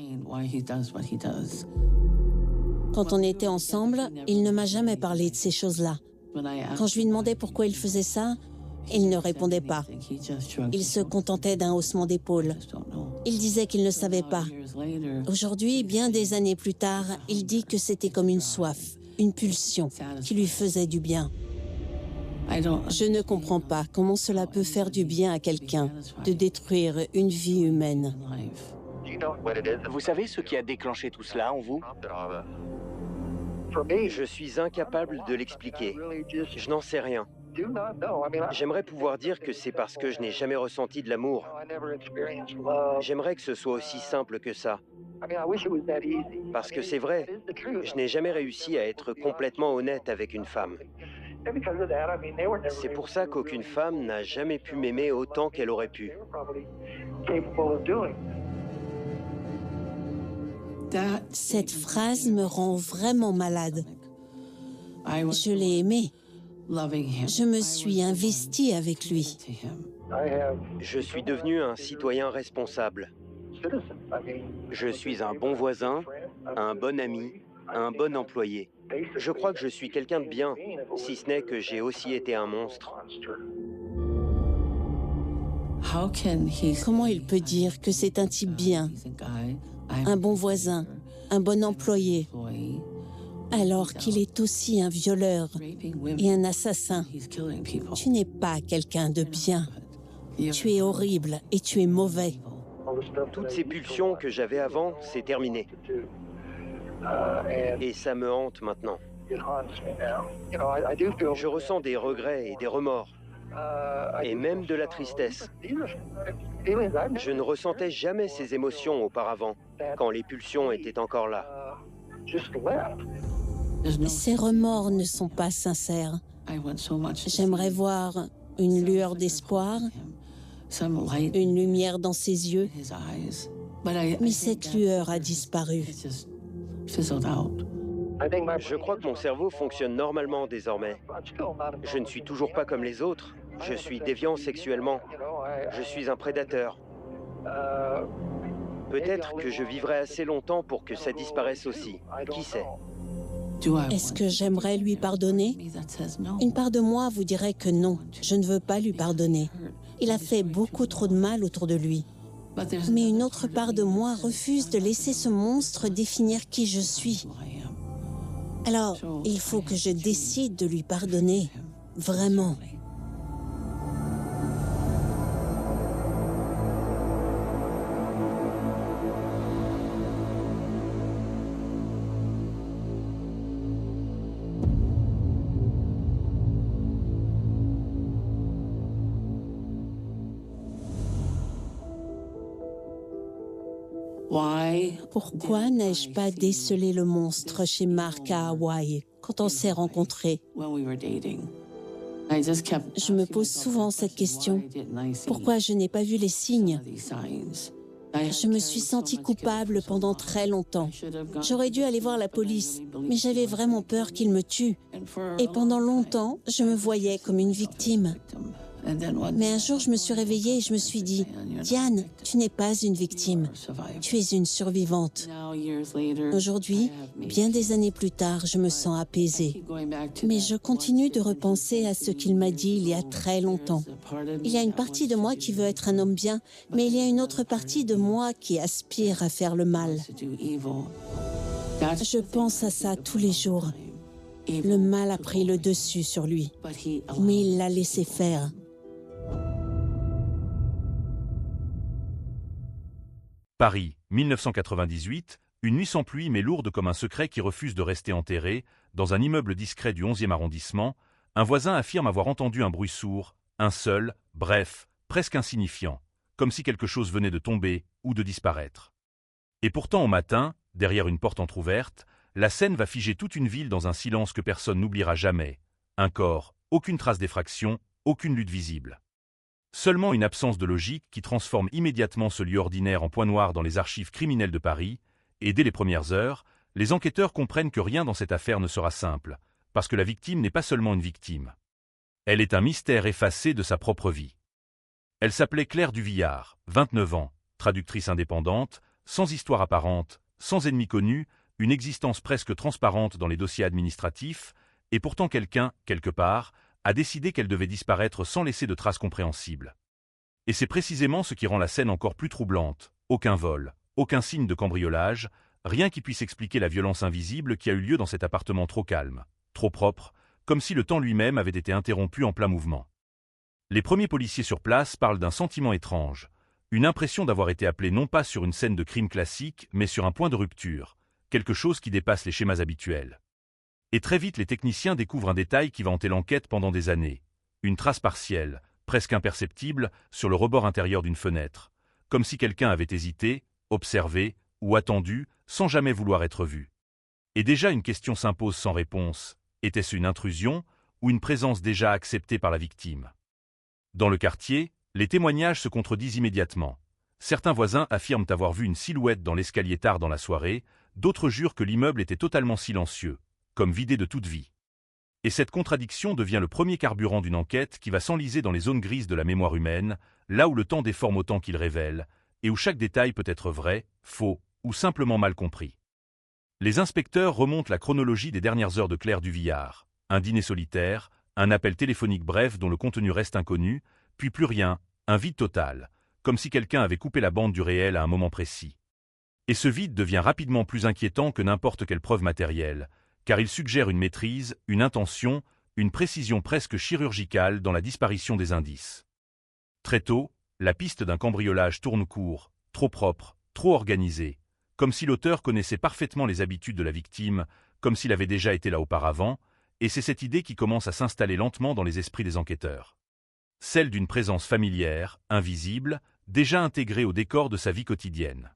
Quand on était ensemble, il ne m'a jamais parlé de ces choses-là. Quand je lui demandais pourquoi il faisait ça, il ne répondait pas. Il se contentait d'un haussement d'épaule. Il disait qu'il ne savait pas. Aujourd'hui, bien des années plus tard, il dit que c'était comme une soif, une pulsion qui lui faisait du bien. Je ne comprends pas comment cela peut faire du bien à quelqu'un de détruire une vie humaine. Vous savez ce qui a déclenché tout cela en vous? Je suis incapable de l'expliquer. Je n'en sais rien. J'aimerais pouvoir dire que c'est parce que je n'ai jamais ressenti de l'amour. J'aimerais que ce soit aussi simple que ça. Parce que c'est vrai, je n'ai jamais réussi à être complètement honnête avec une femme. C'est pour ça qu'aucune femme n'a jamais pu m'aimer autant qu'elle aurait pu. Cette phrase me rend vraiment malade. Je l'ai aimé. Je me suis investie avec lui. Je suis devenu un citoyen responsable. Je suis un bon voisin, un bon ami, un bon employé. Je crois que je suis quelqu'un de bien, si ce n'est que j'ai aussi été un monstre. Comment il peut dire que c'est un type bien, un bon voisin, un bon employé, alors qu'il est aussi un violeur et un assassin? Tu n'es pas quelqu'un de bien. Tu es horrible et tu es mauvais. Toutes ces pulsions que j'avais avant, c'est terminé. Et ça me hante maintenant. Je ressens des regrets et des remords. Et même de la tristesse. Je ne ressentais jamais ces émotions auparavant, quand les pulsions étaient encore là. Ces remords ne sont pas sincères. J'aimerais voir une lueur d'espoir, une lumière dans ses yeux, mais cette lueur a disparu. Je crois que mon cerveau fonctionne normalement désormais. Je ne suis toujours pas comme les autres. Je suis déviant sexuellement. Je suis un prédateur. Peut-être que je vivrai assez longtemps pour que ça disparaisse aussi. Qui sait? Est-ce que j'aimerais lui pardonner? Une part de moi vous dirait que non, je ne veux pas lui pardonner. Il a fait beaucoup trop de mal autour de lui. Mais une autre part de moi refuse de laisser ce monstre définir qui je suis. Alors, il faut que je décide de lui pardonner, vraiment. Pourquoi n'ai-je pas décelé le monstre chez Mark à Hawaï quand on s'est rencontrés? Je me pose souvent cette question. Pourquoi je n'ai pas vu les signes? Je me suis sentie coupable pendant très longtemps. J'aurais dû aller voir la police, mais j'avais vraiment peur qu'il me tue. Et pendant longtemps, je me voyais comme une victime. Mais un jour, je me suis réveillée et je me suis dit, Diane, tu n'es pas une victime, tu es une survivante. Aujourd'hui, bien des années plus tard, je me sens apaisée. Mais je continue de repenser à ce qu'il m'a dit il y a très longtemps. Il y a une partie de moi qui veut être un homme bien, mais il y a une autre partie de moi qui aspire à faire le mal. Je pense à ça tous les jours. Le mal a pris le dessus sur lui, mais il l'a laissé faire. Paris, 1998, une nuit sans pluie mais lourde comme un secret qui refuse de rester enterré. Dans un immeuble discret du 11e arrondissement, un voisin affirme avoir entendu un bruit sourd, un seul, bref, presque insignifiant, comme si quelque chose venait de tomber ou de disparaître. Et pourtant au matin, derrière une porte entr'ouverte, la scène va figer toute une ville dans un silence que personne n'oubliera jamais. Un corps, aucune trace d'effraction, aucune lutte visible. Seulement une absence de logique qui transforme immédiatement ce lieu ordinaire en point noir dans les archives criminelles de Paris, et dès les premières heures, les enquêteurs comprennent que rien dans cette affaire ne sera simple, parce que la victime n'est pas seulement une victime. Elle est un mystère effacé de sa propre vie. Elle s'appelait Claire Duvillard, 29 ans, traductrice indépendante, sans histoire apparente, sans ennemi connu, une existence presque transparente dans les dossiers administratifs, et pourtant quelqu'un, quelque part, a décidé qu'elle devait disparaître sans laisser de traces compréhensibles. Et c'est précisément ce qui rend la scène encore plus troublante. Aucun vol, aucun signe de cambriolage, rien qui puisse expliquer la violence invisible qui a eu lieu dans cet appartement trop calme, trop propre, comme si le temps lui-même avait été interrompu en plein mouvement. Les premiers policiers sur place parlent d'un sentiment étrange, une impression d'avoir été appelé non pas sur une scène de crime classique, mais sur un point de rupture, quelque chose qui dépasse les schémas habituels. Et très vite les techniciens découvrent un détail qui va hanter l'enquête pendant des années, une trace partielle, presque imperceptible, sur le rebord intérieur d'une fenêtre, comme si quelqu'un avait hésité, observé ou attendu, sans jamais vouloir être vu. Et déjà une question s'impose sans réponse, était-ce une intrusion ou une présence déjà acceptée par la victime? Dans le quartier, les témoignages se contredisent immédiatement. Certains voisins affirment avoir vu une silhouette dans l'escalier tard dans la soirée, d'autres jurent que l'immeuble était totalement silencieux, comme vidé de toute vie. Et cette contradiction devient le premier carburant d'une enquête qui va s'enliser dans les zones grises de la mémoire humaine, là où le temps déforme autant qu'il révèle, et où chaque détail peut être vrai, faux ou simplement mal compris. Les inspecteurs remontent la chronologie des dernières heures de Claire Duvillard, un dîner solitaire, un appel téléphonique bref dont le contenu reste inconnu, puis plus rien, un vide total, comme si quelqu'un avait coupé la bande du réel à un moment précis. Et ce vide devient rapidement plus inquiétant que n'importe quelle preuve matérielle, car il suggère une maîtrise, une intention, une précision presque chirurgicale dans la disparition des indices. Très tôt, la piste d'un cambriolage tourne court, trop propre, trop organisé, comme si l'auteur connaissait parfaitement les habitudes de la victime, comme s'il avait déjà été là auparavant, et c'est cette idée qui commence à s'installer lentement dans les esprits des enquêteurs. Celle d'une présence familière, invisible, déjà intégrée au décor de sa vie quotidienne.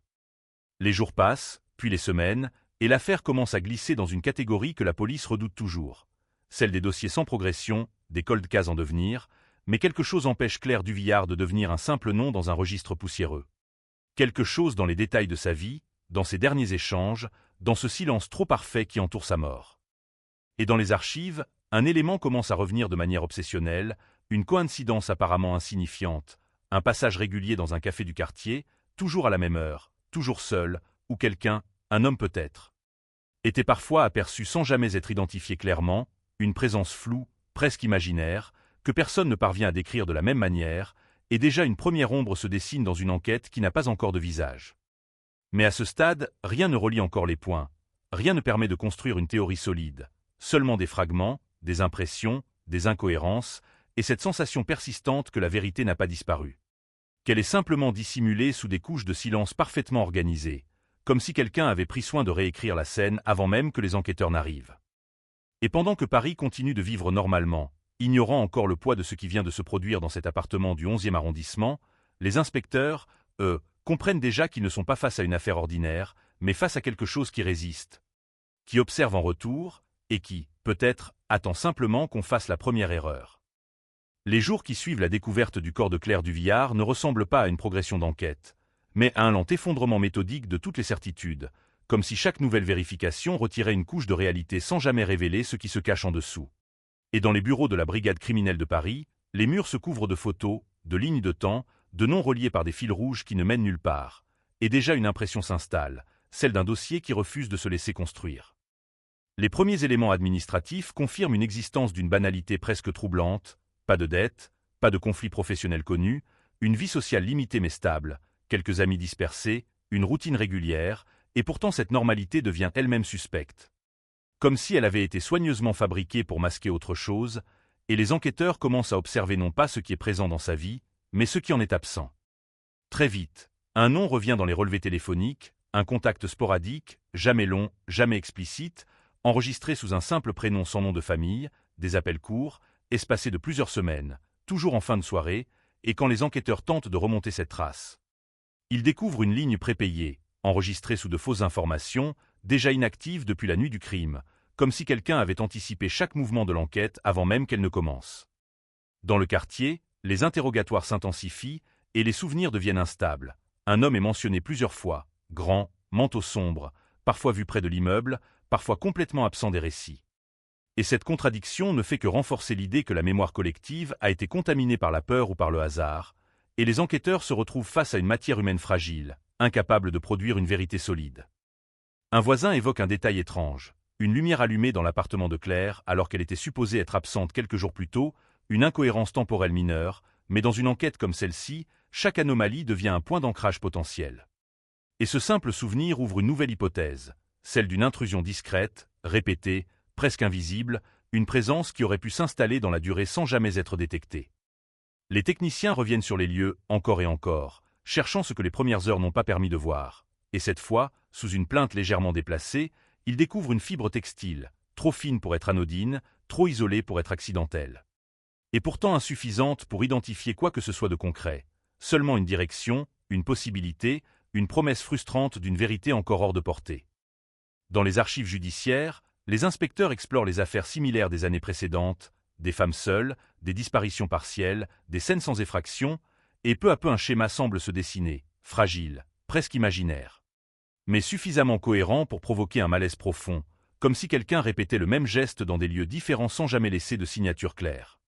Les jours passent, puis les semaines, et l'affaire commence à glisser dans une catégorie que la police redoute toujours, celle des dossiers sans progression, des cold cases en devenir, mais quelque chose empêche Claire Duvillard de devenir un simple nom dans un registre poussiéreux. Quelque chose dans les détails de sa vie, dans ses derniers échanges, dans ce silence trop parfait qui entoure sa mort. Et dans les archives, un élément commence à revenir de manière obsessionnelle, une coïncidence apparemment insignifiante, un passage régulier dans un café du quartier, toujours à la même heure, toujours seul, ou quelqu'un, un homme peut-être, était parfois aperçu sans jamais être identifié clairement, une présence floue, presque imaginaire, que personne ne parvient à décrire de la même manière, et déjà une première ombre se dessine dans une enquête qui n'a pas encore de visage. Mais à ce stade, rien ne relie encore les points, rien ne permet de construire une théorie solide, seulement des fragments, des impressions, des incohérences, et cette sensation persistante que la vérité n'a pas disparu. Qu'elle est simplement dissimulée sous des couches de silence parfaitement organisées, comme si quelqu'un avait pris soin de réécrire la scène avant même que les enquêteurs n'arrivent. Et pendant que Paris continue de vivre normalement, ignorant encore le poids de ce qui vient de se produire dans cet appartement du 11e arrondissement, les inspecteurs, comprennent déjà qu'ils ne sont pas face à une affaire ordinaire, mais face à quelque chose qui résiste, qui observe en retour, et qui, peut-être, attend simplement qu'on fasse la première erreur. Les jours qui suivent la découverte du corps de Claire Duvillard ne ressemblent pas à une progression d'enquête, mais à un lent effondrement méthodique de toutes les certitudes, comme si chaque nouvelle vérification retirait une couche de réalité sans jamais révéler ce qui se cache en dessous. Et dans les bureaux de la brigade criminelle de Paris, les murs se couvrent de photos, de lignes de temps, de noms reliés par des fils rouges qui ne mènent nulle part, et déjà une impression s'installe, celle d'un dossier qui refuse de se laisser construire. Les premiers éléments administratifs confirment une existence d'une banalité presque troublante, pas de dette, pas de conflit professionnel connu, une vie sociale limitée mais stable, quelques amis dispersés, une routine régulière, et pourtant cette normalité devient elle-même suspecte. Comme si elle avait été soigneusement fabriquée pour masquer autre chose, et les enquêteurs commencent à observer non pas ce qui est présent dans sa vie, mais ce qui en est absent. Très vite, un nom revient dans les relevés téléphoniques, un contact sporadique, jamais long, jamais explicite, enregistré sous un simple prénom sans nom de famille, des appels courts, espacés de plusieurs semaines, toujours en fin de soirée, et quand les enquêteurs tentent de remonter cette trace. Ils découvrent une ligne prépayée, enregistrée sous de fausses informations, déjà inactive depuis la nuit du crime, comme si quelqu'un avait anticipé chaque mouvement de l'enquête avant même qu'elle ne commence. Dans le quartier, les interrogatoires s'intensifient et les souvenirs deviennent instables. Un homme est mentionné plusieurs fois, grand, manteau sombre, parfois vu près de l'immeuble, parfois complètement absent des récits. Et cette contradiction ne fait que renforcer l'idée que la mémoire collective a été contaminée par la peur ou par le hasard, et les enquêteurs se retrouvent face à une matière humaine fragile, incapable de produire une vérité solide. Un voisin évoque un détail étrange, une lumière allumée dans l'appartement de Claire alors qu'elle était supposée être absente quelques jours plus tôt, une incohérence temporelle mineure, mais dans une enquête comme celle-ci, chaque anomalie devient un point d'ancrage potentiel. Et ce simple souvenir ouvre une nouvelle hypothèse, celle d'une intrusion discrète, répétée, presque invisible, une présence qui aurait pu s'installer dans la durée sans jamais être détectée. Les techniciens reviennent sur les lieux encore et encore, cherchant ce que les premières heures n'ont pas permis de voir. Et cette fois, sous une plainte légèrement déplacée, ils découvrent une fibre textile, trop fine pour être anodine, trop isolée pour être accidentelle. Et pourtant insuffisante pour identifier quoi que ce soit de concret. Seulement une direction, une possibilité, une promesse frustrante d'une vérité encore hors de portée. Dans les archives judiciaires, les inspecteurs explorent les affaires similaires des années précédentes, des femmes seules, des disparitions partielles, des scènes sans effraction, et peu à peu un schéma semble se dessiner, fragile, presque imaginaire. Mais suffisamment cohérent pour provoquer un malaise profond, comme si quelqu'un répétait le même geste dans des lieux différents sans jamais laisser de signature claire.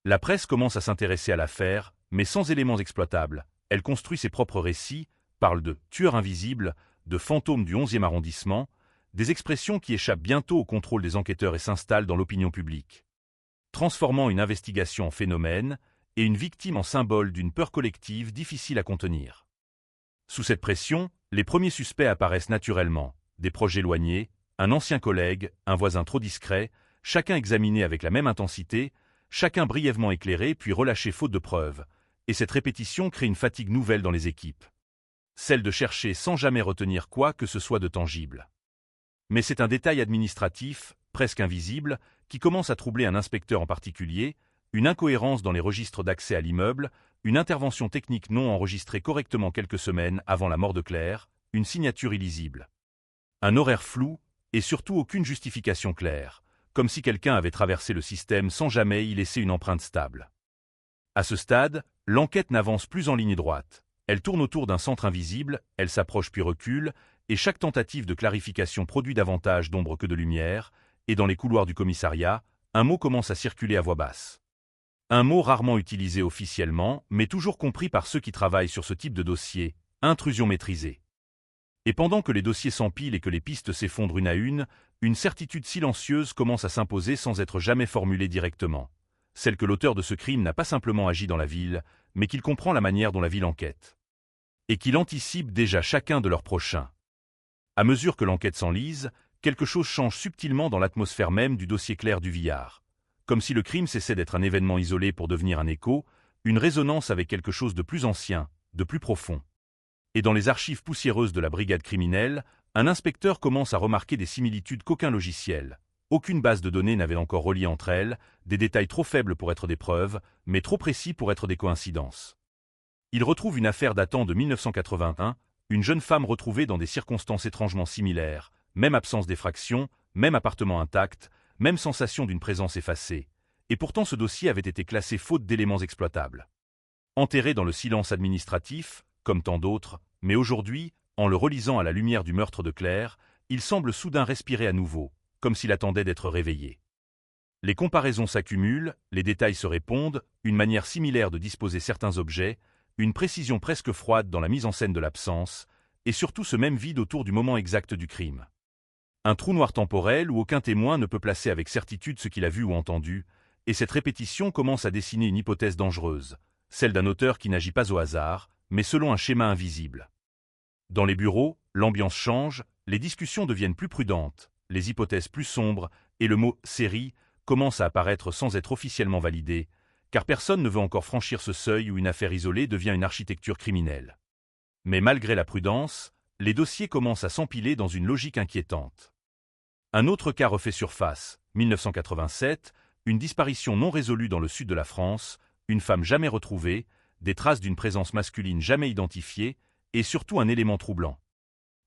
La presse commence à s'intéresser à l'affaire, mais sans éléments exploitables. Elle construit ses propres récits, parle de « tueurs invisibles », de « fantômes du 11e arrondissement », des expressions qui échappent bientôt au contrôle des enquêteurs et s'installent dans l'opinion publique, transformant une investigation en phénomène et une victime en symbole d'une peur collective difficile à contenir. Sous cette pression, les premiers suspects apparaissent naturellement, des proches éloignés, un ancien collègue, un voisin trop discret, chacun examiné avec la même intensité, chacun brièvement éclairé puis relâché faute de preuves, et cette répétition crée une fatigue nouvelle dans les équipes. Celle de chercher sans jamais retenir quoi que ce soit de tangible. Mais c'est un détail administratif, presque invisible, qui commence à troubler un inspecteur en particulier, une incohérence dans les registres d'accès à l'immeuble, une intervention technique non enregistrée correctement quelques semaines avant la mort de Claire, une signature illisible. Un horaire flou, et surtout aucune justification claire, comme si quelqu'un avait traversé le système sans jamais y laisser une empreinte stable. À ce stade, l'enquête n'avance plus en ligne droite. Elle tourne autour d'un centre invisible, elle s'approche puis recule, et chaque tentative de clarification produit davantage d'ombre que de lumière, et dans les couloirs du commissariat, un mot commence à circuler à voix basse. Un mot rarement utilisé officiellement, mais toujours compris par ceux qui travaillent sur ce type de dossier, intrusion maîtrisée. Et pendant que les dossiers s'empilent et que les pistes s'effondrent une certitude silencieuse commence à s'imposer sans être jamais formulée directement. Celle que l'auteur de ce crime n'a pas simplement agi dans la ville, mais qu'il comprend la manière dont la ville enquête. Et qu'il anticipe déjà chacun de leurs prochains. À mesure que l'enquête s'enlise, quelque chose change subtilement dans l'atmosphère même du dossier Claire Duvillard. Comme si le crime cessait d'être un événement isolé pour devenir un écho, une résonance avec quelque chose de plus ancien, de plus profond. Et dans les archives poussiéreuses de la brigade criminelle, un inspecteur commence à remarquer des similitudes qu'aucun logiciel, aucune base de données n'avait encore relié entre elles, des détails trop faibles pour être des preuves, mais trop précis pour être des coïncidences. Il retrouve une affaire datant de 1981, une jeune femme retrouvée dans des circonstances étrangement similaires, même absence d'effraction, même appartement intact, même sensation d'une présence effacée. Et pourtant ce dossier avait été classé faute d'éléments exploitables. Enterré dans le silence administratif, comme tant d'autres, mais aujourd'hui, en le relisant à la lumière du meurtre de Claire, il semble soudain respirer à nouveau, comme s'il attendait d'être réveillé. Les comparaisons s'accumulent, les détails se répondent, une manière similaire de disposer certains objets, une précision presque froide dans la mise en scène de l'absence, et surtout ce même vide autour du moment exact du crime. Un trou noir temporel où aucun témoin ne peut placer avec certitude ce qu'il a vu ou entendu, et cette répétition commence à dessiner une hypothèse dangereuse, celle d'un auteur qui n'agit pas au hasard, mais selon un schéma invisible. Dans les bureaux, l'ambiance change, les discussions deviennent plus prudentes, les hypothèses plus sombres, et le mot « série » commence à apparaître sans être officiellement validé, car personne ne veut encore franchir ce seuil où une affaire isolée devient une architecture criminelle. Mais malgré la prudence, les dossiers commencent à s'empiler dans une logique inquiétante. Un autre cas refait surface, 1987, une disparition non résolue dans le sud de la France, une femme jamais retrouvée, des traces d'une présence masculine jamais identifiée, et surtout un élément troublant.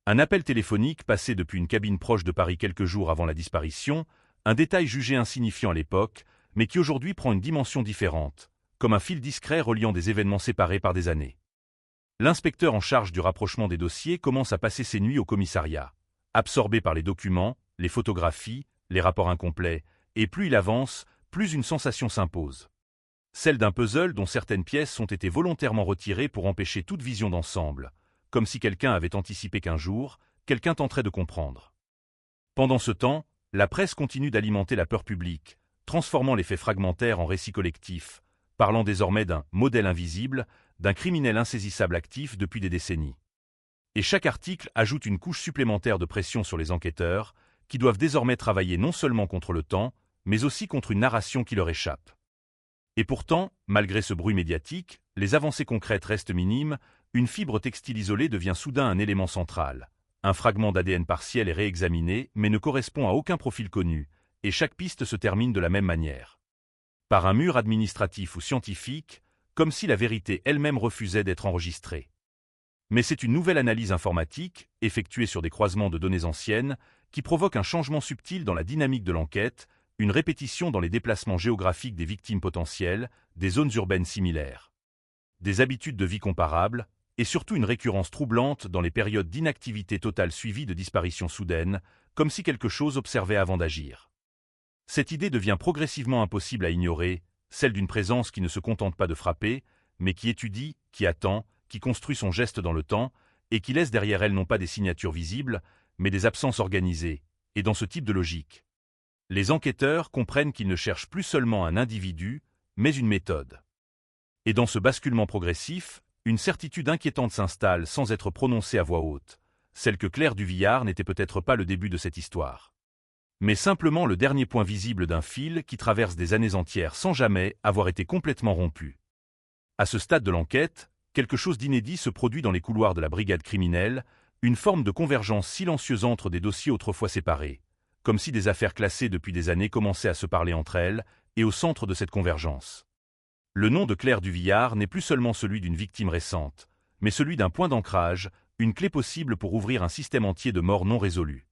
Un appel téléphonique passé depuis une cabine proche de Paris quelques jours avant la disparition, un détail jugé insignifiant à l'époque, mais qui aujourd'hui prend une dimension différente, comme un fil discret reliant des événements séparés par des années. L'inspecteur en charge du rapprochement des dossiers commence à passer ses nuits au commissariat, absorbé par les documents, les photographies, les rapports incomplets, et plus il avance, plus une sensation s'impose. Celle d'un puzzle dont certaines pièces ont été volontairement retirées pour empêcher toute vision d'ensemble, comme si quelqu'un avait anticipé qu'un jour, quelqu'un tenterait de comprendre. Pendant ce temps, la presse continue d'alimenter la peur publique, transformant les faits fragmentaires en récits collectifs, parlant désormais d'un « modèle invisible », d'un criminel insaisissable actif depuis des décennies. Et chaque article ajoute une couche supplémentaire de pression sur les enquêteurs, qui doivent désormais travailler non seulement contre le temps, mais aussi contre une narration qui leur échappe. Et pourtant, malgré ce bruit médiatique, les avancées concrètes restent minimes, une fibre textile isolée devient soudain un élément central. Un fragment d'ADN partiel est réexaminé, mais ne correspond à aucun profil connu, et chaque piste se termine de la même manière. Par un mur administratif ou scientifique, comme si la vérité elle-même refusait d'être enregistrée. Mais c'est une nouvelle analyse informatique, effectuée sur des croisements de données anciennes, qui provoque un changement subtil dans la dynamique de l'enquête, une répétition dans les déplacements géographiques des victimes potentielles, des zones urbaines similaires. Des habitudes de vie comparables, et surtout une récurrence troublante dans les périodes d'inactivité totale suivies de disparitions soudaines, comme si quelque chose observait avant d'agir. Cette idée devient progressivement impossible à ignorer, celle d'une présence qui ne se contente pas de frapper, mais qui étudie, qui attend, qui construit son geste dans le temps, et qui laisse derrière elle non pas des signatures visibles, mais des absences organisées, et dans ce type de logique. Les enquêteurs comprennent qu'ils ne cherchent plus seulement un individu, mais une méthode. Et dans ce basculement progressif, une certitude inquiétante s'installe sans être prononcée à voix haute. Celle que Claire Duvillard n'était peut-être pas le début de cette histoire, mais simplement le dernier point visible d'un fil qui traverse des années entières sans jamais avoir été complètement rompu. À ce stade de l'enquête, quelque chose d'inédit se produit dans les couloirs de la brigade criminelle, une forme de convergence silencieuse entre des dossiers autrefois séparés, comme si des affaires classées depuis des années commençaient à se parler entre elles, et au centre de cette convergence. Le nom de Claire Duvillard n'est plus seulement celui d'une victime récente, mais celui d'un point d'ancrage, une clé possible pour ouvrir un système entier de morts non résolues.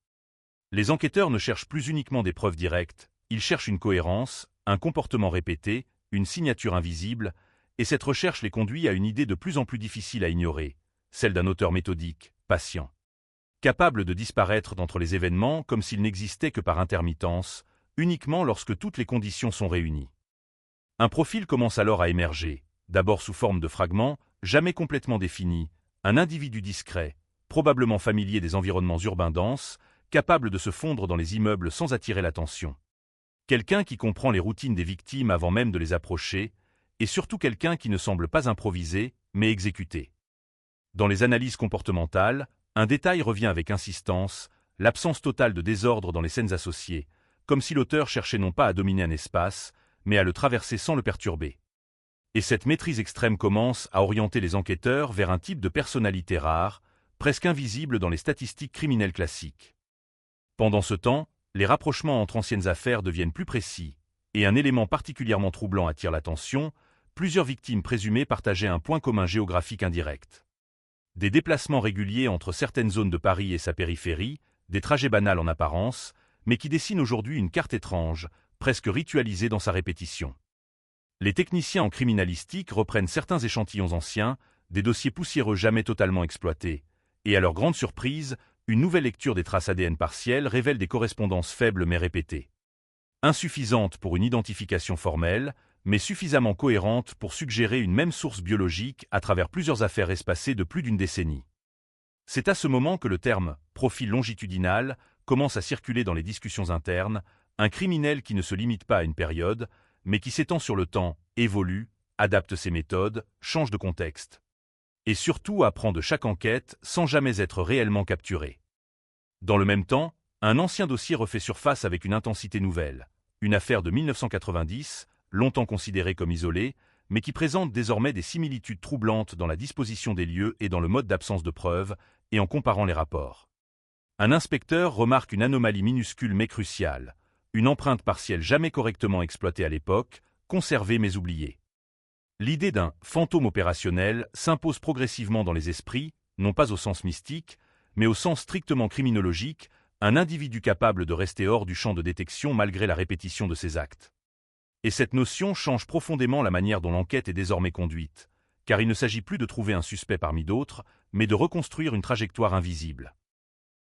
Les enquêteurs ne cherchent plus uniquement des preuves directes, ils cherchent une cohérence, un comportement répété, une signature invisible, et cette recherche les conduit à une idée de plus en plus difficile à ignorer, celle d'un auteur méthodique, patient, capable de disparaître d'entre les événements comme s'il n'existait que par intermittence, uniquement lorsque toutes les conditions sont réunies. Un profil commence alors à émerger, d'abord sous forme de fragments, jamais complètement définis, un individu discret, probablement familier des environnements urbains denses, capable de se fondre dans les immeubles sans attirer l'attention. Quelqu'un qui comprend les routines des victimes avant même de les approcher, et surtout quelqu'un qui ne semble pas improviser, mais exécuter. Dans les analyses comportementales, un détail revient avec insistance, l'absence totale de désordre dans les scènes associées, comme si l'auteur cherchait non pas à dominer un espace, mais à le traverser sans le perturber. Et cette maîtrise extrême commence à orienter les enquêteurs vers un type de personnalité rare, presque invisible dans les statistiques criminelles classiques. Pendant ce temps, les rapprochements entre anciennes affaires deviennent plus précis, et un élément particulièrement troublant attire l'attention, plusieurs victimes présumées partageaient un point commun géographique indirect. Des déplacements réguliers entre certaines zones de Paris et sa périphérie, des trajets banals en apparence, mais qui dessinent aujourd'hui une carte étrange, presque ritualisée dans sa répétition. Les techniciens en criminalistique reprennent certains échantillons anciens, des dossiers poussiéreux jamais totalement exploités, et à leur grande surprise, une nouvelle lecture des traces ADN partielles révèle des correspondances faibles mais répétées. Insuffisantes pour une identification formelle, mais suffisamment cohérentes pour suggérer une même source biologique à travers plusieurs affaires espacées de plus d'une décennie. C'est à ce moment que le terme « profil longitudinal » commence à circuler dans les discussions internes, un criminel qui ne se limite pas à une période, mais qui s'étend sur le temps, évolue, adapte ses méthodes, change de contexte. Et surtout apprend de chaque enquête sans jamais être réellement capturé. Dans le même temps, un ancien dossier refait surface avec une intensité nouvelle, une affaire de 1990, longtemps considérée comme isolée, mais qui présente désormais des similitudes troublantes dans la disposition des lieux et dans le mode d'absence de preuves, et en comparant les rapports. Un inspecteur remarque une anomalie minuscule mais cruciale, une empreinte partielle jamais correctement exploitée à l'époque, conservée mais oubliée. L'idée d'un fantôme opérationnel s'impose progressivement dans les esprits, non pas au sens mystique, mais au sens strictement criminologique, un individu capable de rester hors du champ de détection malgré la répétition de ses actes. Et cette notion change profondément la manière dont l'enquête est désormais conduite, car il ne s'agit plus de trouver un suspect parmi d'autres, mais de reconstruire une trajectoire invisible.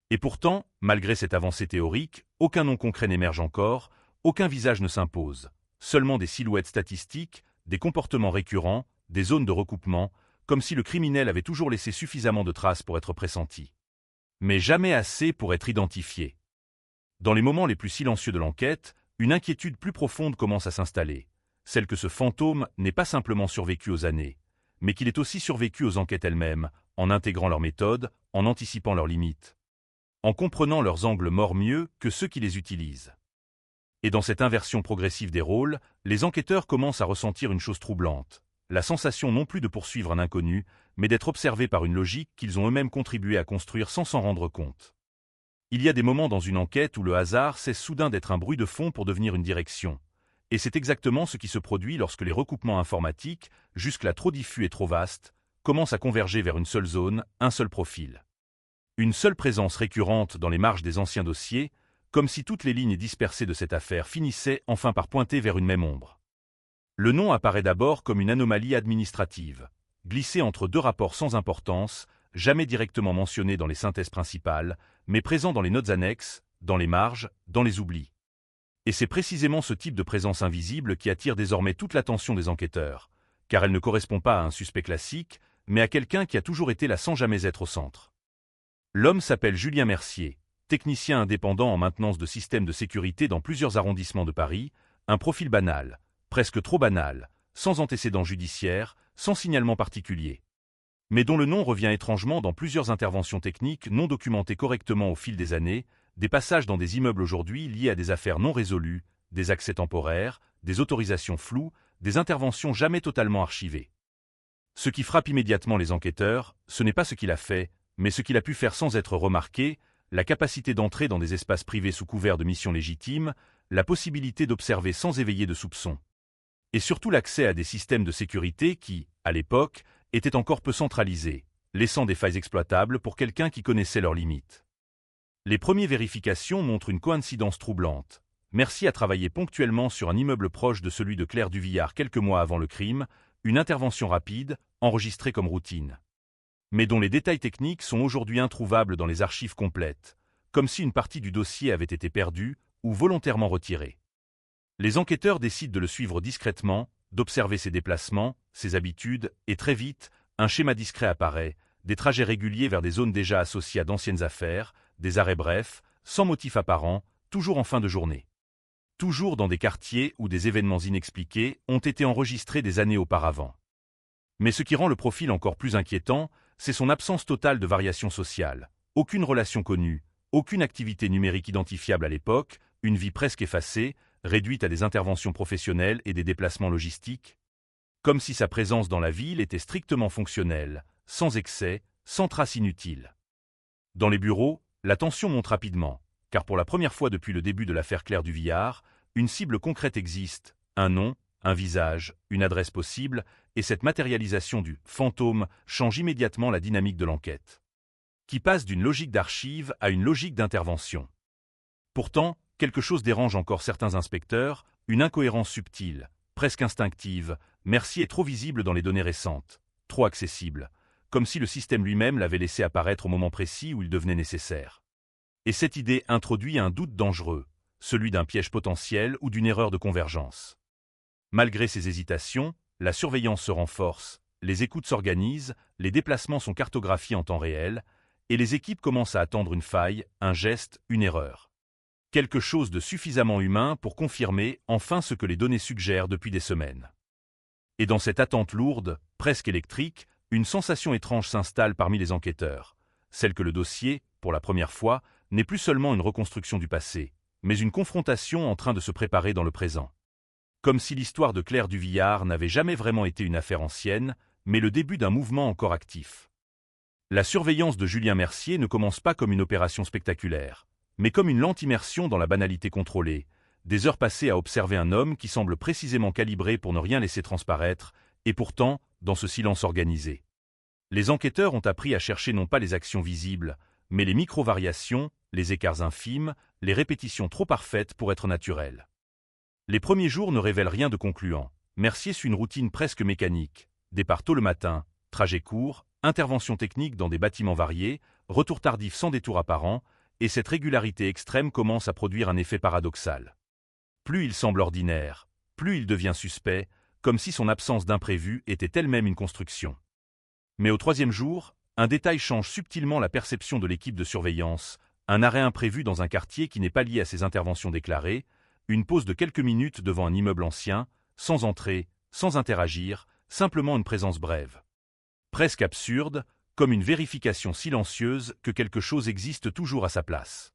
Et pourtant, malgré cette avancée théorique, aucun nom concret n'émerge encore, aucun visage ne s'impose, seulement des silhouettes statistiques, des comportements récurrents, des zones de recoupement, comme si le criminel avait toujours laissé suffisamment de traces pour être pressenti. Mais jamais assez pour être identifié. Dans les moments les plus silencieux de l'enquête, une inquiétude plus profonde commence à s'installer, celle que ce fantôme n'ait pas simplement survécu aux années, mais qu'il ait aussi survécu aux enquêtes elles-mêmes, en intégrant leurs méthodes, en anticipant leurs limites, en comprenant leurs angles morts mieux que ceux qui les utilisent. Et dans cette inversion progressive des rôles, les enquêteurs commencent à ressentir une chose troublante. La sensation non plus de poursuivre un inconnu, mais d'être observés par une logique qu'ils ont eux-mêmes contribué à construire sans s'en rendre compte. Il y a des moments dans une enquête où le hasard cesse soudain d'être un bruit de fond pour devenir une direction. Et c'est exactement ce qui se produit lorsque les recoupements informatiques, jusque-là trop diffus et trop vastes, commencent à converger vers une seule zone, un seul profil. Une seule présence récurrente dans les marges des anciens dossiers, comme si toutes les lignes dispersées de cette affaire finissaient enfin par pointer vers une même ombre. Le nom apparaît d'abord comme une anomalie administrative, glissée entre deux rapports sans importance, jamais directement mentionnés dans les synthèses principales, mais présents dans les notes annexes, dans les marges, dans les oublis. Et c'est précisément ce type de présence invisible qui attire désormais toute l'attention des enquêteurs, car elle ne correspond pas à un suspect classique, mais à quelqu'un qui a toujours été là sans jamais être au centre. L'homme s'appelle Julien Mercier, technicien indépendant en maintenance de systèmes de sécurité dans plusieurs arrondissements de Paris, un profil banal, presque trop banal, sans antécédent judiciaire, sans signalement particulier. Mais dont le nom revient étrangement dans plusieurs interventions techniques non documentées correctement au fil des années, des passages dans des immeubles aujourd'hui liés à des affaires non résolues, des accès temporaires, des autorisations floues, des interventions jamais totalement archivées. Ce qui frappe immédiatement les enquêteurs, ce n'est pas ce qu'il a fait, mais ce qu'il a pu faire sans être remarqué, la capacité d'entrer dans des espaces privés sous couvert de missions légitimes, la possibilité d'observer sans éveiller de soupçons. Et surtout l'accès à des systèmes de sécurité qui, à l'époque, étaient encore peu centralisés, laissant des failles exploitables pour quelqu'un qui connaissait leurs limites. Les premières vérifications montrent une coïncidence troublante. Mercier a travaillé ponctuellement sur un immeuble proche de celui de Claire Duvillard quelques mois avant le crime, une intervention rapide, enregistrée comme routine. Mais dont les détails techniques sont aujourd'hui introuvables dans les archives complètes, comme si une partie du dossier avait été perdue ou volontairement retirée. Les enquêteurs décident de le suivre discrètement, d'observer ses déplacements, ses habitudes, et très vite, un schéma discret apparaît, des trajets réguliers vers des zones déjà associées à d'anciennes affaires, des arrêts brefs, sans motif apparent, toujours en fin de journée. Toujours dans des quartiers où des événements inexpliqués ont été enregistrés des années auparavant. Mais ce qui rend le profil encore plus inquiétant, c'est son absence totale de variation sociale. Aucune relation connue, aucune activité numérique identifiable à l'époque, une vie presque effacée, réduite à des interventions professionnelles et des déplacements logistiques. Comme si sa présence dans la ville était strictement fonctionnelle, sans excès, sans trace inutile. Dans les bureaux, la tension monte rapidement, car pour la première fois depuis le début de l'affaire Claire Duvillard, une cible concrète existe, un nom, un visage, une adresse possible, et cette matérialisation du « fantôme » change immédiatement la dynamique de l'enquête, qui passe d'une logique d'archive à une logique d'intervention. Pourtant, quelque chose dérange encore certains inspecteurs, une incohérence subtile, presque instinctive. Mercier est trop visible dans les données récentes, trop accessible, comme si le système lui-même l'avait laissé apparaître au moment précis où il devenait nécessaire. Et cette idée introduit un doute dangereux, celui d'un piège potentiel ou d'une erreur de convergence. Malgré ces hésitations, la surveillance se renforce, les écoutes s'organisent, les déplacements sont cartographiés en temps réel, et les équipes commencent à attendre une faille, un geste, une erreur. Quelque chose de suffisamment humain pour confirmer enfin ce que les données suggèrent depuis des semaines. Et dans cette attente lourde, presque électrique, une sensation étrange s'installe parmi les enquêteurs, celle que le dossier, pour la première fois, n'est plus seulement une reconstruction du passé, mais une confrontation en train de se préparer dans le présent. Comme si l'histoire de Claire Duvillard n'avait jamais vraiment été une affaire ancienne, mais le début d'un mouvement encore actif. La surveillance de Julien Mercier ne commence pas comme une opération spectaculaire, mais comme une lente immersion dans la banalité contrôlée, des heures passées à observer un homme qui semble précisément calibré pour ne rien laisser transparaître, et pourtant, dans ce silence organisé. Les enquêteurs ont appris à chercher non pas les actions visibles, mais les micro-variations, les écarts infimes, les répétitions trop parfaites pour être naturelles. Les premiers jours ne révèlent rien de concluant. Mercier suit une routine presque mécanique. Départ tôt le matin, trajet court, intervention technique dans des bâtiments variés, retour tardif sans détour apparent, et cette régularité extrême commence à produire un effet paradoxal. Plus il semble ordinaire, plus il devient suspect, comme si son absence d'imprévu était elle-même une construction. Mais au troisième jour, un détail change subtilement la perception de l'équipe de surveillance, un arrêt imprévu dans un quartier qui n'est pas lié à ses interventions déclarées, une pause de quelques minutes devant un immeuble ancien, sans entrer, sans interagir, simplement une présence brève. Presque absurde, comme une vérification silencieuse que quelque chose existe toujours à sa place.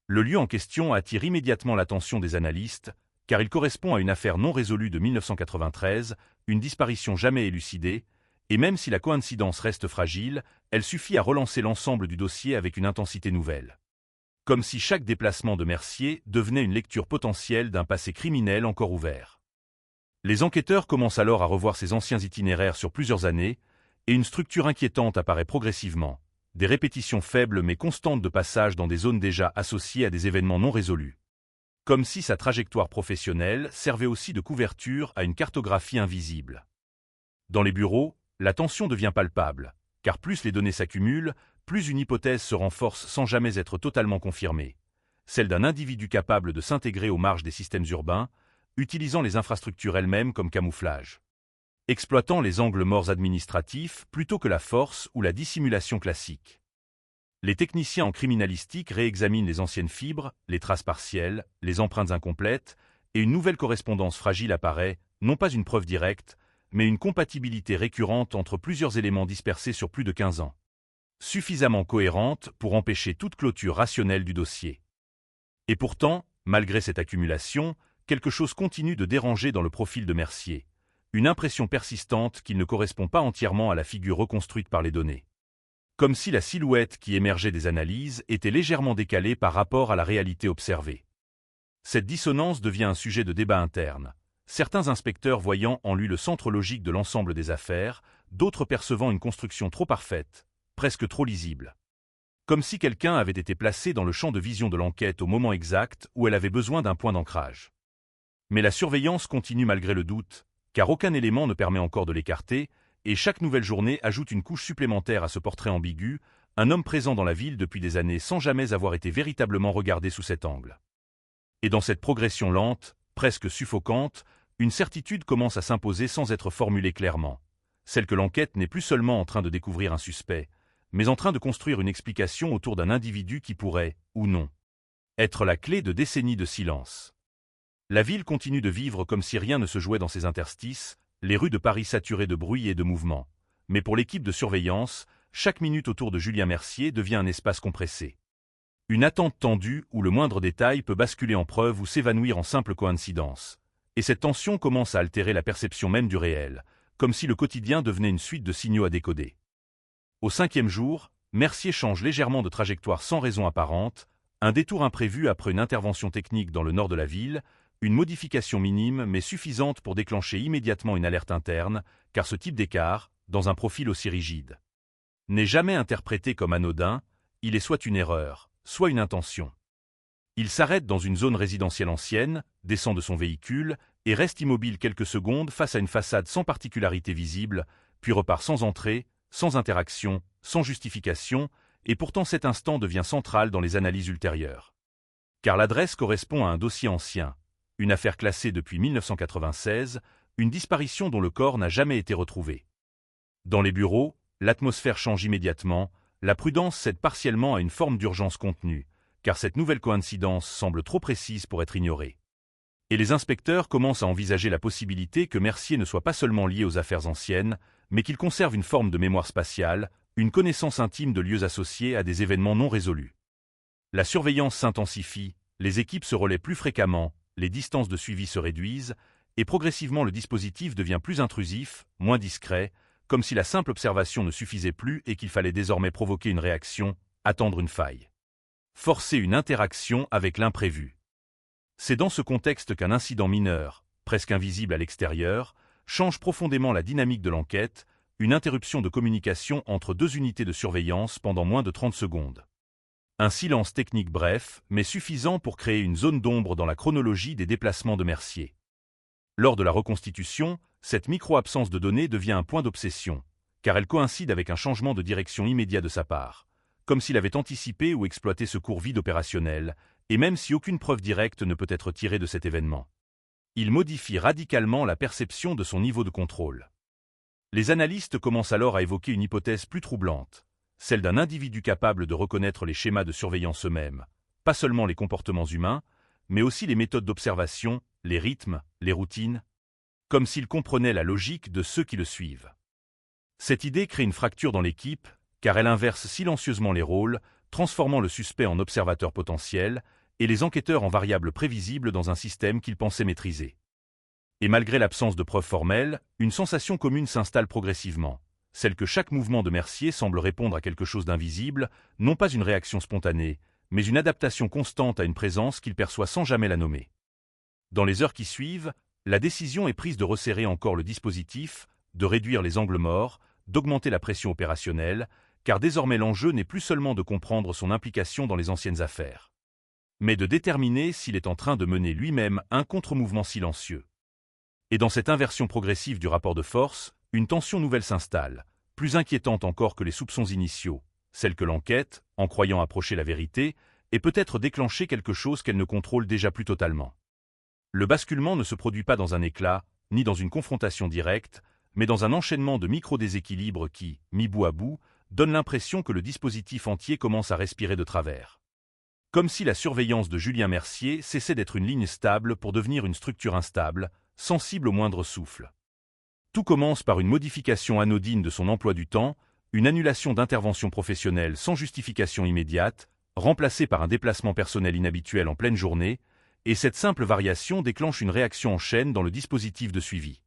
Le lieu en question attire immédiatement l'attention des analystes, car il correspond à une affaire non résolue de 1993, une disparition jamais élucidée, et même si la coïncidence reste fragile, elle suffit à relancer l'ensemble du dossier avec une intensité nouvelle. Comme si chaque déplacement de Mercier devenait une lecture potentielle d'un passé criminel encore ouvert. Les enquêteurs commencent alors à revoir ces anciens itinéraires sur plusieurs années, et une structure inquiétante apparaît progressivement, des répétitions faibles mais constantes de passage dans des zones déjà associées à des événements non résolus. Comme si sa trajectoire professionnelle servait aussi de couverture à une cartographie invisible. Dans les bureaux, la tension devient palpable, car plus les données s'accumulent, plus une hypothèse se renforce sans jamais être totalement confirmée, celle d'un individu capable de s'intégrer aux marges des systèmes urbains, utilisant les infrastructures elles-mêmes comme camouflage. Exploitant les angles morts administratifs plutôt que la force ou la dissimulation classique. Les techniciens en criminalistique réexaminent les anciennes fibres, les traces partielles, les empreintes incomplètes, et une nouvelle correspondance fragile apparaît, non pas une preuve directe, mais une compatibilité récurrente entre plusieurs éléments dispersés sur plus de 15 ans. Suffisamment cohérente pour empêcher toute clôture rationnelle du dossier. Et pourtant, malgré cette accumulation, quelque chose continue de déranger dans le profil de Mercier. Une impression persistante qu'il ne correspond pas entièrement à la figure reconstruite par les données. Comme si la silhouette qui émergeait des analyses était légèrement décalée par rapport à la réalité observée. Cette dissonance devient un sujet de débat interne, certains inspecteurs voyant en lui le centre logique de l'ensemble des affaires, d'autres percevant une construction trop parfaite, presque trop lisible. Comme si quelqu'un avait été placé dans le champ de vision de l'enquête au moment exact où elle avait besoin d'un point d'ancrage. Mais la surveillance continue malgré le doute, car aucun élément ne permet encore de l'écarter, et chaque nouvelle journée ajoute une couche supplémentaire à ce portrait ambigu, un homme présent dans la ville depuis des années sans jamais avoir été véritablement regardé sous cet angle. Et dans cette progression lente, presque suffocante, une certitude commence à s'imposer sans être formulée clairement, celle que l'enquête n'est plus seulement en train de découvrir un suspect, mais en train de construire une explication autour d'un individu qui pourrait, ou non, être la clé de décennies de silence. La ville continue de vivre comme si rien ne se jouait dans ses interstices, les rues de Paris saturées de bruit et de mouvement. Mais pour l'équipe de surveillance, chaque minute autour de Julien Mercier devient un espace compressé. Une attente tendue où le moindre détail peut basculer en preuve ou s'évanouir en simple coïncidence. Et cette tension commence à altérer la perception même du réel, comme si le quotidien devenait une suite de signaux à décoder. Au 5e jour, Mercier change légèrement de trajectoire sans raison apparente, un détour imprévu après une intervention technique dans le nord de la ville, une modification minime mais suffisante pour déclencher immédiatement une alerte interne, car ce type d'écart, dans un profil aussi rigide, n'est jamais interprété comme anodin, il est soit une erreur, soit une intention. Il s'arrête dans une zone résidentielle ancienne, descend de son véhicule et reste immobile quelques secondes face à une façade sans particularité visible, puis repart sans entrée, sans interaction, sans justification, et pourtant cet instant devient central dans les analyses ultérieures. Car l'adresse correspond à un dossier ancien, une affaire classée depuis 1996, une disparition dont le corps n'a jamais été retrouvé. Dans les bureaux, l'atmosphère change immédiatement, la prudence cède partiellement à une forme d'urgence contenue, car cette nouvelle coïncidence semble trop précise pour être ignorée. Et les inspecteurs commencent à envisager la possibilité que Mercier ne soit pas seulement lié aux affaires anciennes, mais qu'il conserve une forme de mémoire spatiale, une connaissance intime de lieux associés à des événements non résolus. La surveillance s'intensifie, les équipes se relaient plus fréquemment, les distances de suivi se réduisent, et progressivement le dispositif devient plus intrusif, moins discret, comme si la simple observation ne suffisait plus et qu'il fallait désormais provoquer une réaction, attendre une faille. Forcer une interaction avec l'imprévu. C'est dans ce contexte qu'un incident mineur, presque invisible à l'extérieur, change profondément la dynamique de l'enquête, une interruption de communication entre deux unités de surveillance pendant moins de 30 secondes. Un silence technique bref, mais suffisant pour créer une zone d'ombre dans la chronologie des déplacements de Mercier. Lors de la reconstitution, cette micro-absence de données devient un point d'obsession, car elle coïncide avec un changement de direction immédiat de sa part, comme s'il avait anticipé ou exploité ce court vide opérationnel, et même si aucune preuve directe ne peut être tirée de cet événement. Il modifie radicalement la perception de son niveau de contrôle. Les analystes commencent alors à évoquer une hypothèse plus troublante, celle d'un individu capable de reconnaître les schémas de surveillance eux-mêmes, pas seulement les comportements humains, mais aussi les méthodes d'observation, les rythmes, les routines, comme s'il comprenait la logique de ceux qui le suivent. Cette idée crée une fracture dans l'équipe, car elle inverse silencieusement les rôles, transformant le suspect en observateur potentiel et les enquêteurs en variables prévisibles dans un système qu'ils pensaient maîtriser. Et malgré l'absence de preuves formelles, une sensation commune s'installe progressivement, celle que chaque mouvement de Mercier semble répondre à quelque chose d'invisible, non pas une réaction spontanée, mais une adaptation constante à une présence qu'il perçoit sans jamais la nommer. Dans les heures qui suivent, la décision est prise de resserrer encore le dispositif, de réduire les angles morts, d'augmenter la pression opérationnelle, car désormais l'enjeu n'est plus seulement de comprendre son implication dans les anciennes affaires, mais de déterminer s'il est en train de mener lui-même un contre-mouvement silencieux. Et dans cette inversion progressive du rapport de force, une tension nouvelle s'installe, plus inquiétante encore que les soupçons initiaux, celle que l'enquête, en croyant approcher la vérité, ait peut-être déclenché quelque chose qu'elle ne contrôle déjà plus totalement. Le basculement ne se produit pas dans un éclat, ni dans une confrontation directe, mais dans un enchaînement de micro-déséquilibres qui, mis bout à bout, donne l'impression que le dispositif entier commence à respirer de travers. Comme si la surveillance de Julien Mercier cessait d'être une ligne stable pour devenir une structure instable, sensible au moindre souffle. Tout commence par une modification anodine de son emploi du temps, une annulation d'intervention professionnelle sans justification immédiate, remplacée par un déplacement personnel inhabituel en pleine journée, et cette simple variation déclenche une réaction en chaîne dans le dispositif de suivi.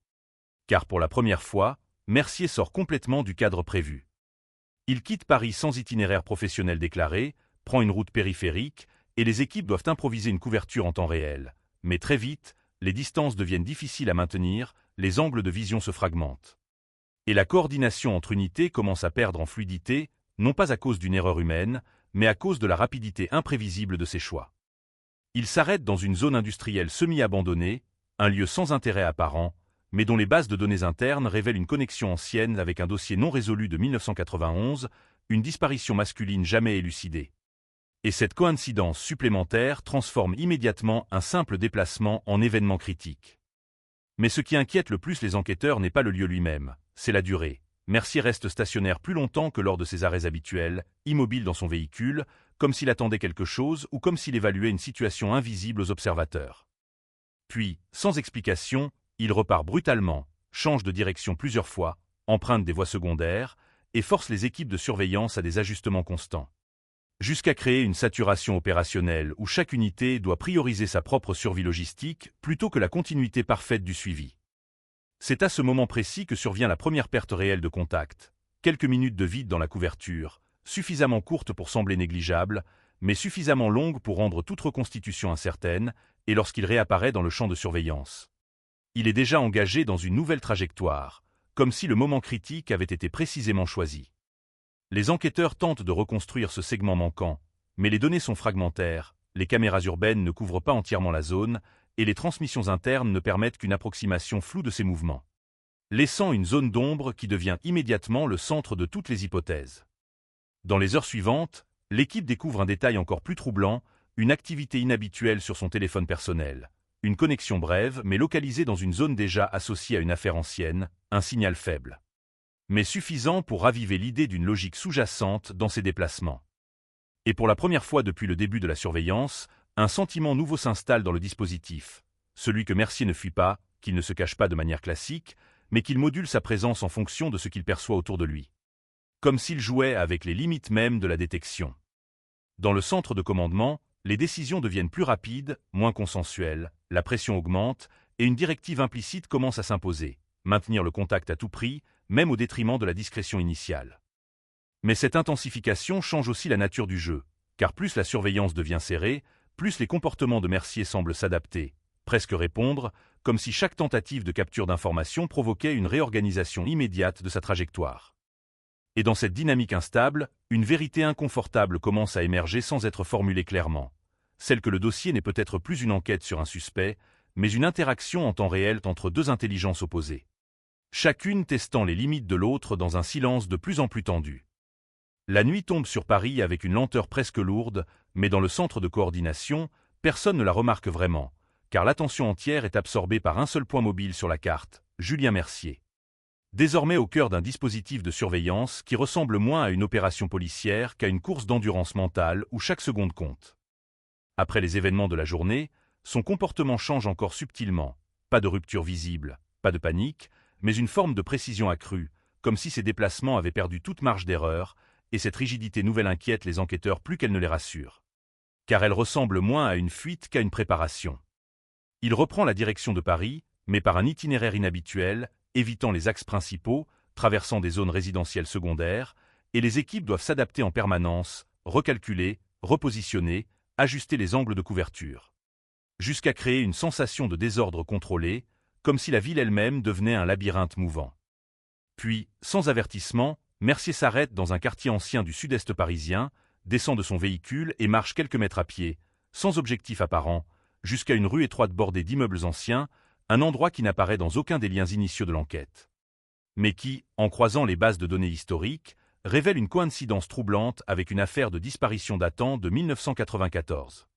Car pour la première fois, Mercier sort complètement du cadre prévu. Il quitte Paris sans itinéraire professionnel déclaré, prend une route périphérique, et les équipes doivent improviser une couverture en temps réel. Mais très vite, les distances deviennent difficiles à maintenir, les angles de vision se fragmentent. Et la coordination entre unités commence à perdre en fluidité, non pas à cause d'une erreur humaine, mais à cause de la rapidité imprévisible de ses choix. Il s'arrête dans une zone industrielle semi-abandonnée, un lieu sans intérêt apparent, mais dont les bases de données internes révèlent une connexion ancienne avec un dossier non résolu de 1991, une disparition masculine jamais élucidée. Et cette coïncidence supplémentaire transforme immédiatement un simple déplacement en événement critique. Mais ce qui inquiète le plus les enquêteurs n'est pas le lieu lui-même, c'est la durée. Mercier reste stationnaire plus longtemps que lors de ses arrêts habituels, immobile dans son véhicule, comme s'il attendait quelque chose ou comme s'il évaluait une situation invisible aux observateurs. Puis, sans explication, il repart brutalement, change de direction plusieurs fois, emprunte des voies secondaires et force les équipes de surveillance à des ajustements constants. Jusqu'à créer une saturation opérationnelle où chaque unité doit prioriser sa propre survie logistique plutôt que la continuité parfaite du suivi. C'est à ce moment précis que survient la première perte réelle de contact, quelques minutes de vide dans la couverture, suffisamment courte pour sembler négligeable, mais suffisamment longue pour rendre toute reconstitution incertaine, et lorsqu'il réapparaît dans le champ de surveillance. Il est déjà engagé dans une nouvelle trajectoire, comme si le moment critique avait été précisément choisi. Les enquêteurs tentent de reconstruire ce segment manquant, mais les données sont fragmentaires, les caméras urbaines ne couvrent pas entièrement la zone, et les transmissions internes ne permettent qu'une approximation floue de ces mouvements, laissant une zone d'ombre qui devient immédiatement le centre de toutes les hypothèses. Dans les heures suivantes, l'équipe découvre un détail encore plus troublant, une activité inhabituelle sur son téléphone personnel, une connexion brève mais localisée dans une zone déjà associée à une affaire ancienne, un signal faible, mais suffisant pour raviver l'idée d'une logique sous-jacente dans ses déplacements. Et pour la première fois depuis le début de la surveillance, un sentiment nouveau s'installe dans le dispositif, celui que Mercier ne fuit pas, qu'il ne se cache pas de manière classique, mais qu'il module sa présence en fonction de ce qu'il perçoit autour de lui. Comme s'il jouait avec les limites mêmes de la détection. Dans le centre de commandement, les décisions deviennent plus rapides, moins consensuelles, la pression augmente, et une directive implicite commence à s'imposer, maintenir le contact à tout prix, même au détriment de la discrétion initiale. Mais cette intensification change aussi la nature du jeu, car plus la surveillance devient serrée, plus les comportements de Mercier semblent s'adapter, presque répondre, comme si chaque tentative de capture d'information provoquait une réorganisation immédiate de sa trajectoire. Et dans cette dynamique instable, une vérité inconfortable commence à émerger sans être formulée clairement, celle que le dossier n'est peut-être plus une enquête sur un suspect, mais une interaction en temps réel entre deux intelligences opposées, chacune testant les limites de l'autre dans un silence de plus en plus tendu. La nuit tombe sur Paris avec une lenteur presque lourde, mais dans le centre de coordination, personne ne la remarque vraiment, car l'attention entière est absorbée par un seul point mobile sur la carte, Julien Mercier. Désormais au cœur d'un dispositif de surveillance qui ressemble moins à une opération policière qu'à une course d'endurance mentale où chaque seconde compte. Après les événements de la journée, son comportement change encore subtilement, pas de rupture visible, pas de panique, mais une forme de précision accrue, comme si ses déplacements avaient perdu toute marge d'erreur, et cette rigidité nouvelle inquiète les enquêteurs plus qu'elle ne les rassure. Car elle ressemble moins à une fuite qu'à une préparation. Il reprend la direction de Paris, mais par un itinéraire inhabituel, évitant les axes principaux, traversant des zones résidentielles secondaires, et les équipes doivent s'adapter en permanence, recalculer, repositionner, ajuster les angles de couverture. Jusqu'à créer une sensation de désordre contrôlé, comme si la ville elle-même devenait un labyrinthe mouvant. Puis, sans avertissement, Mercier s'arrête dans un quartier ancien du sud-est parisien, descend de son véhicule et marche quelques mètres à pied, sans objectif apparent, jusqu'à une rue étroite bordée d'immeubles anciens, un endroit qui n'apparaît dans aucun des liens initiaux de l'enquête. Mais qui, en croisant les bases de données historiques, révèle une coïncidence troublante avec une affaire de disparition datant de 1994.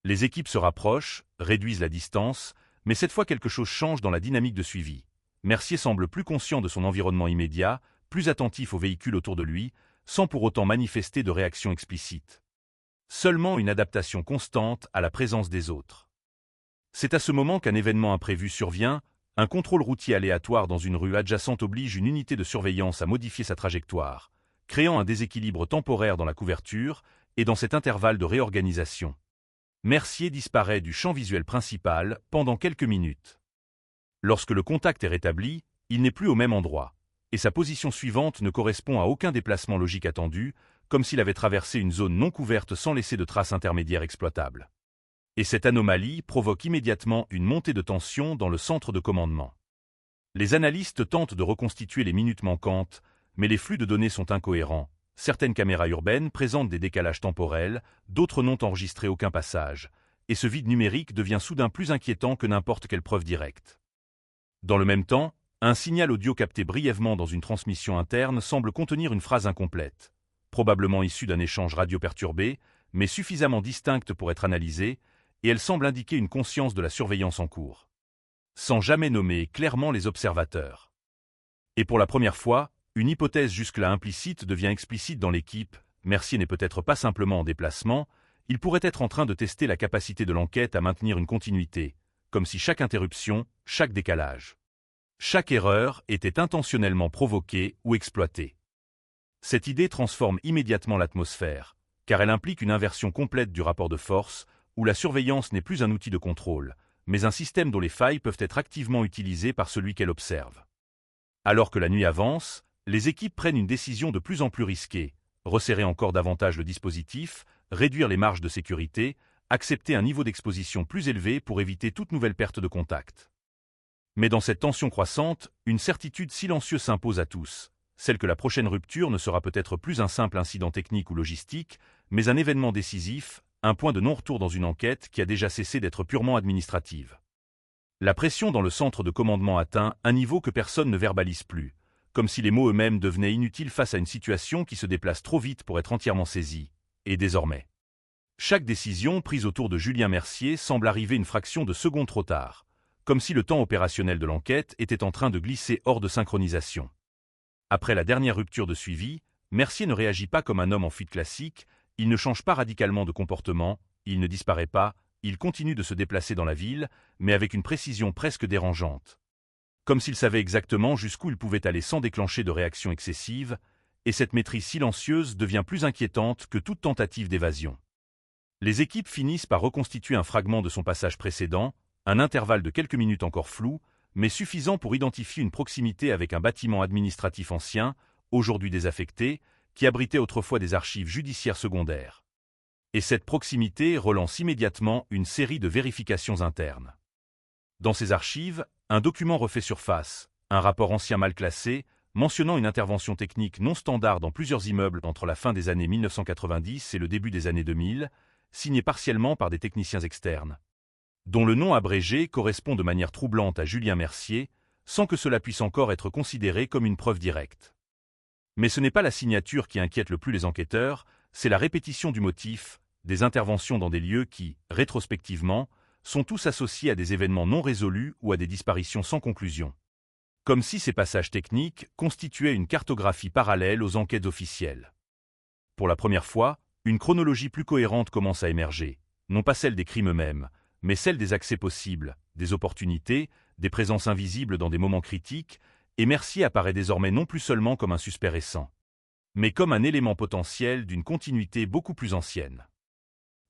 Les équipes se rapprochent, réduisent la distance, mais cette fois quelque chose change dans la dynamique de suivi. Mercier semble plus conscient de son environnement immédiat, plus attentif aux véhicules autour de lui, sans pour autant manifester de réaction explicite. Seulement une adaptation constante à la présence des autres. C'est à ce moment qu'un événement imprévu survient, un contrôle routier aléatoire dans une rue adjacente oblige une unité de surveillance à modifier sa trajectoire, créant un déséquilibre temporaire dans la couverture et dans cet intervalle de réorganisation. Mercier disparaît du champ visuel principal pendant quelques minutes. Lorsque le contact est rétabli, il n'est plus au même endroit, et sa position suivante ne correspond à aucun déplacement logique attendu, comme s'il avait traversé une zone non couverte sans laisser de traces intermédiaires exploitables. Et cette anomalie provoque immédiatement une montée de tension dans le centre de commandement. Les analystes tentent de reconstituer les minutes manquantes, mais les flux de données sont incohérents. Certaines caméras urbaines présentent des décalages temporels, d'autres n'ont enregistré aucun passage, et ce vide numérique devient soudain plus inquiétant que n'importe quelle preuve directe. Dans le même temps, un signal audio capté brièvement dans une transmission interne semble contenir une phrase incomplète, probablement issue d'un échange radio perturbé, mais suffisamment distincte pour être analysée, et elle semble indiquer une conscience de la surveillance en cours. Sans jamais nommer clairement les observateurs. Et pour la première fois, une hypothèse jusque-là implicite devient explicite dans l'équipe. Mercier n'est peut-être pas simplement en déplacement, il pourrait être en train de tester la capacité de l'enquête à maintenir une continuité, comme si chaque interruption, chaque décalage, chaque erreur était intentionnellement provoquée ou exploitée. Cette idée transforme immédiatement l'atmosphère, car elle implique une inversion complète du rapport de force, où la surveillance n'est plus un outil de contrôle, mais un système dont les failles peuvent être activement utilisées par celui qu'elle observe. Alors que la nuit avance, les équipes prennent une décision de plus en plus risquée, resserrer encore davantage le dispositif, réduire les marges de sécurité, accepter un niveau d'exposition plus élevé pour éviter toute nouvelle perte de contact. Mais dans cette tension croissante, une certitude silencieuse s'impose à tous, celle que la prochaine rupture ne sera peut-être plus un simple incident technique ou logistique, mais un événement décisif, un point de non-retour dans une enquête qui a déjà cessé d'être purement administrative. La pression dans le centre de commandement atteint un niveau que personne ne verbalise plus, comme si les mots eux-mêmes devenaient inutiles face à une situation qui se déplace trop vite pour être entièrement saisie, et désormais. Chaque décision prise autour de Julien Mercier semble arriver une fraction de seconde trop tard, comme si le temps opérationnel de l'enquête était en train de glisser hors de synchronisation. Après la dernière rupture de suivi, Mercier ne réagit pas comme un homme en fuite classique, il ne change pas radicalement de comportement, il ne disparaît pas, il continue de se déplacer dans la ville, mais avec une précision presque dérangeante. Comme s'il savait exactement jusqu'où il pouvait aller sans déclencher de réaction excessive, et cette maîtrise silencieuse devient plus inquiétante que toute tentative d'évasion. Les équipes finissent par reconstituer un fragment de son passage précédent, un intervalle de quelques minutes encore flou, mais suffisant pour identifier une proximité avec un bâtiment administratif ancien, aujourd'hui désaffecté, qui abritait autrefois des archives judiciaires secondaires. Et cette proximité relance immédiatement une série de vérifications internes. Dans ces archives, un document refait surface, un rapport ancien mal classé, mentionnant une intervention technique non standard dans plusieurs immeubles entre la fin des années 1990 et le début des années 2000, signé partiellement par des techniciens externes, dont le nom abrégé correspond de manière troublante à Julien Mercier, sans que cela puisse encore être considéré comme une preuve directe. Mais ce n'est pas la signature qui inquiète le plus les enquêteurs, c'est la répétition du motif, des interventions dans des lieux qui, rétrospectivement, sont tous associés à des événements non résolus ou à des disparitions sans conclusion. Comme si ces passages techniques constituaient une cartographie parallèle aux enquêtes officielles. Pour la première fois, une chronologie plus cohérente commence à émerger, non pas celle des crimes eux-mêmes, mais celle des accès possibles, des opportunités, des présences invisibles dans des moments critiques, et Mercier apparaît désormais non plus seulement comme un suspect récent, mais comme un élément potentiel d'une continuité beaucoup plus ancienne.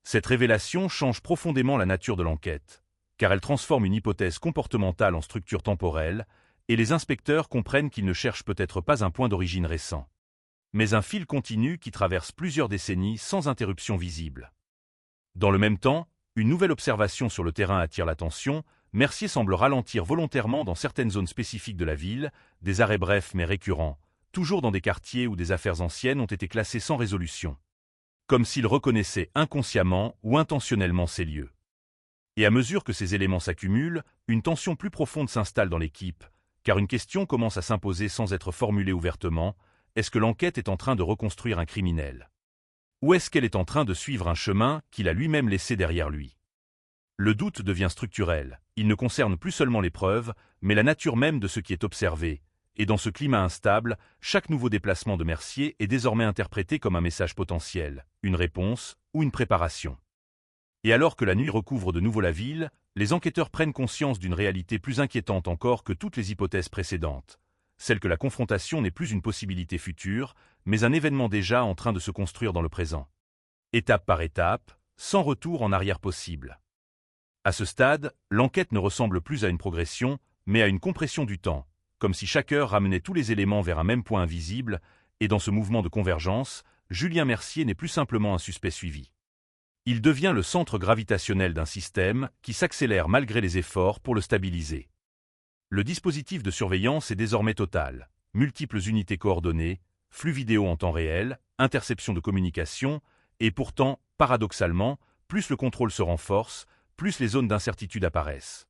Cette révélation change profondément la nature de l'enquête, car elle transforme une hypothèse comportementale en structure temporelle, et les inspecteurs comprennent qu'ils ne cherchent peut-être pas un point d'origine récent, mais un fil continu qui traverse plusieurs décennies sans interruption visible. Dans le même temps, une nouvelle observation sur le terrain attire l'attention. Mercier semble ralentir volontairement dans certaines zones spécifiques de la ville, des arrêts brefs mais récurrents, toujours dans des quartiers où des affaires anciennes ont été classées sans résolution. Comme s'il reconnaissait inconsciemment ou intentionnellement ces lieux. Et à mesure que ces éléments s'accumulent, une tension plus profonde s'installe dans l'équipe, car une question commence à s'imposer sans être formulée ouvertement: est-ce que l'enquête est en train de reconstruire un criminel? Ou est-ce qu'elle est en train de suivre un chemin qu'il a lui-même laissé derrière lui? Le doute devient structurel, il ne concerne plus seulement les preuves, mais la nature même de ce qui est observé, et dans ce climat instable, chaque nouveau déplacement de Mercier est désormais interprété comme un message potentiel, une réponse ou une préparation. Et alors que la nuit recouvre de nouveau la ville, les enquêteurs prennent conscience d'une réalité plus inquiétante encore que toutes les hypothèses précédentes, celle que la confrontation n'est plus une possibilité future, mais un événement déjà en train de se construire dans le présent. Étape par étape, sans retour en arrière possible. À ce stade, l'enquête ne ressemble plus à une progression, mais à une compression du temps, comme si chaque heure ramenait tous les éléments vers un même point invisible, et dans ce mouvement de convergence, Julien Mercier n'est plus simplement un suspect suivi. Il devient le centre gravitationnel d'un système qui s'accélère malgré les efforts pour le stabiliser. Le dispositif de surveillance est désormais total, multiples unités coordonnées, flux vidéo en temps réel, interception de communication, et pourtant, paradoxalement, plus le contrôle se renforce, plus les zones d'incertitude apparaissent.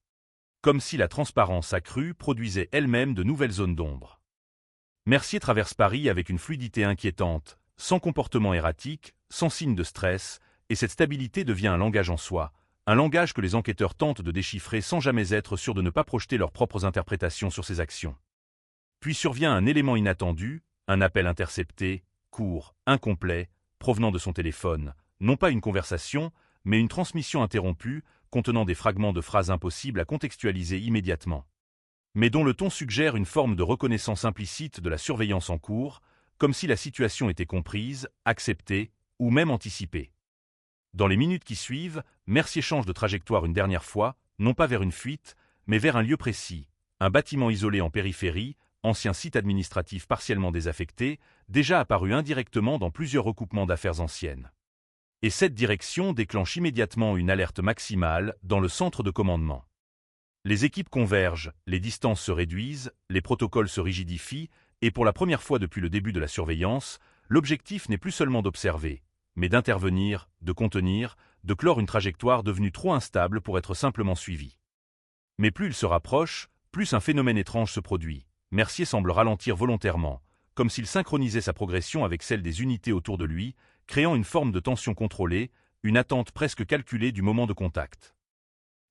Comme si la transparence accrue produisait elle-même de nouvelles zones d'ombre. Mercier traverse Paris avec une fluidité inquiétante, sans comportement erratique, sans signe de stress, et cette stabilité devient un langage en soi, un langage que les enquêteurs tentent de déchiffrer sans jamais être sûrs de ne pas projeter leurs propres interprétations sur ses actions. Puis survient un élément inattendu, un appel intercepté, court, incomplet, provenant de son téléphone, non pas une conversation, mais une transmission interrompue, contenant des fragments de phrases impossibles à contextualiser immédiatement. Mais dont le ton suggère une forme de reconnaissance implicite de la surveillance en cours, comme si la situation était comprise, acceptée, ou même anticipée. Dans les minutes qui suivent, Mercier change de trajectoire une dernière fois, non pas vers une fuite, mais vers un lieu précis, un bâtiment isolé en périphérie, ancien site administratif partiellement désaffecté, déjà apparu indirectement dans plusieurs recoupements d'affaires anciennes. Et cette direction déclenche immédiatement une alerte maximale dans le centre de commandement. Les équipes convergent, les distances se réduisent, les protocoles se rigidifient, et pour la première fois depuis le début de la surveillance, l'objectif n'est plus seulement d'observer, mais d'intervenir, de contenir, de clore une trajectoire devenue trop instable pour être simplement suivie. Mais plus il se rapproche, plus un phénomène étrange se produit. Mercier semble ralentir volontairement, comme s'il synchronisait sa progression avec celle des unités autour de lui, créant une forme de tension contrôlée, une attente presque calculée du moment de contact.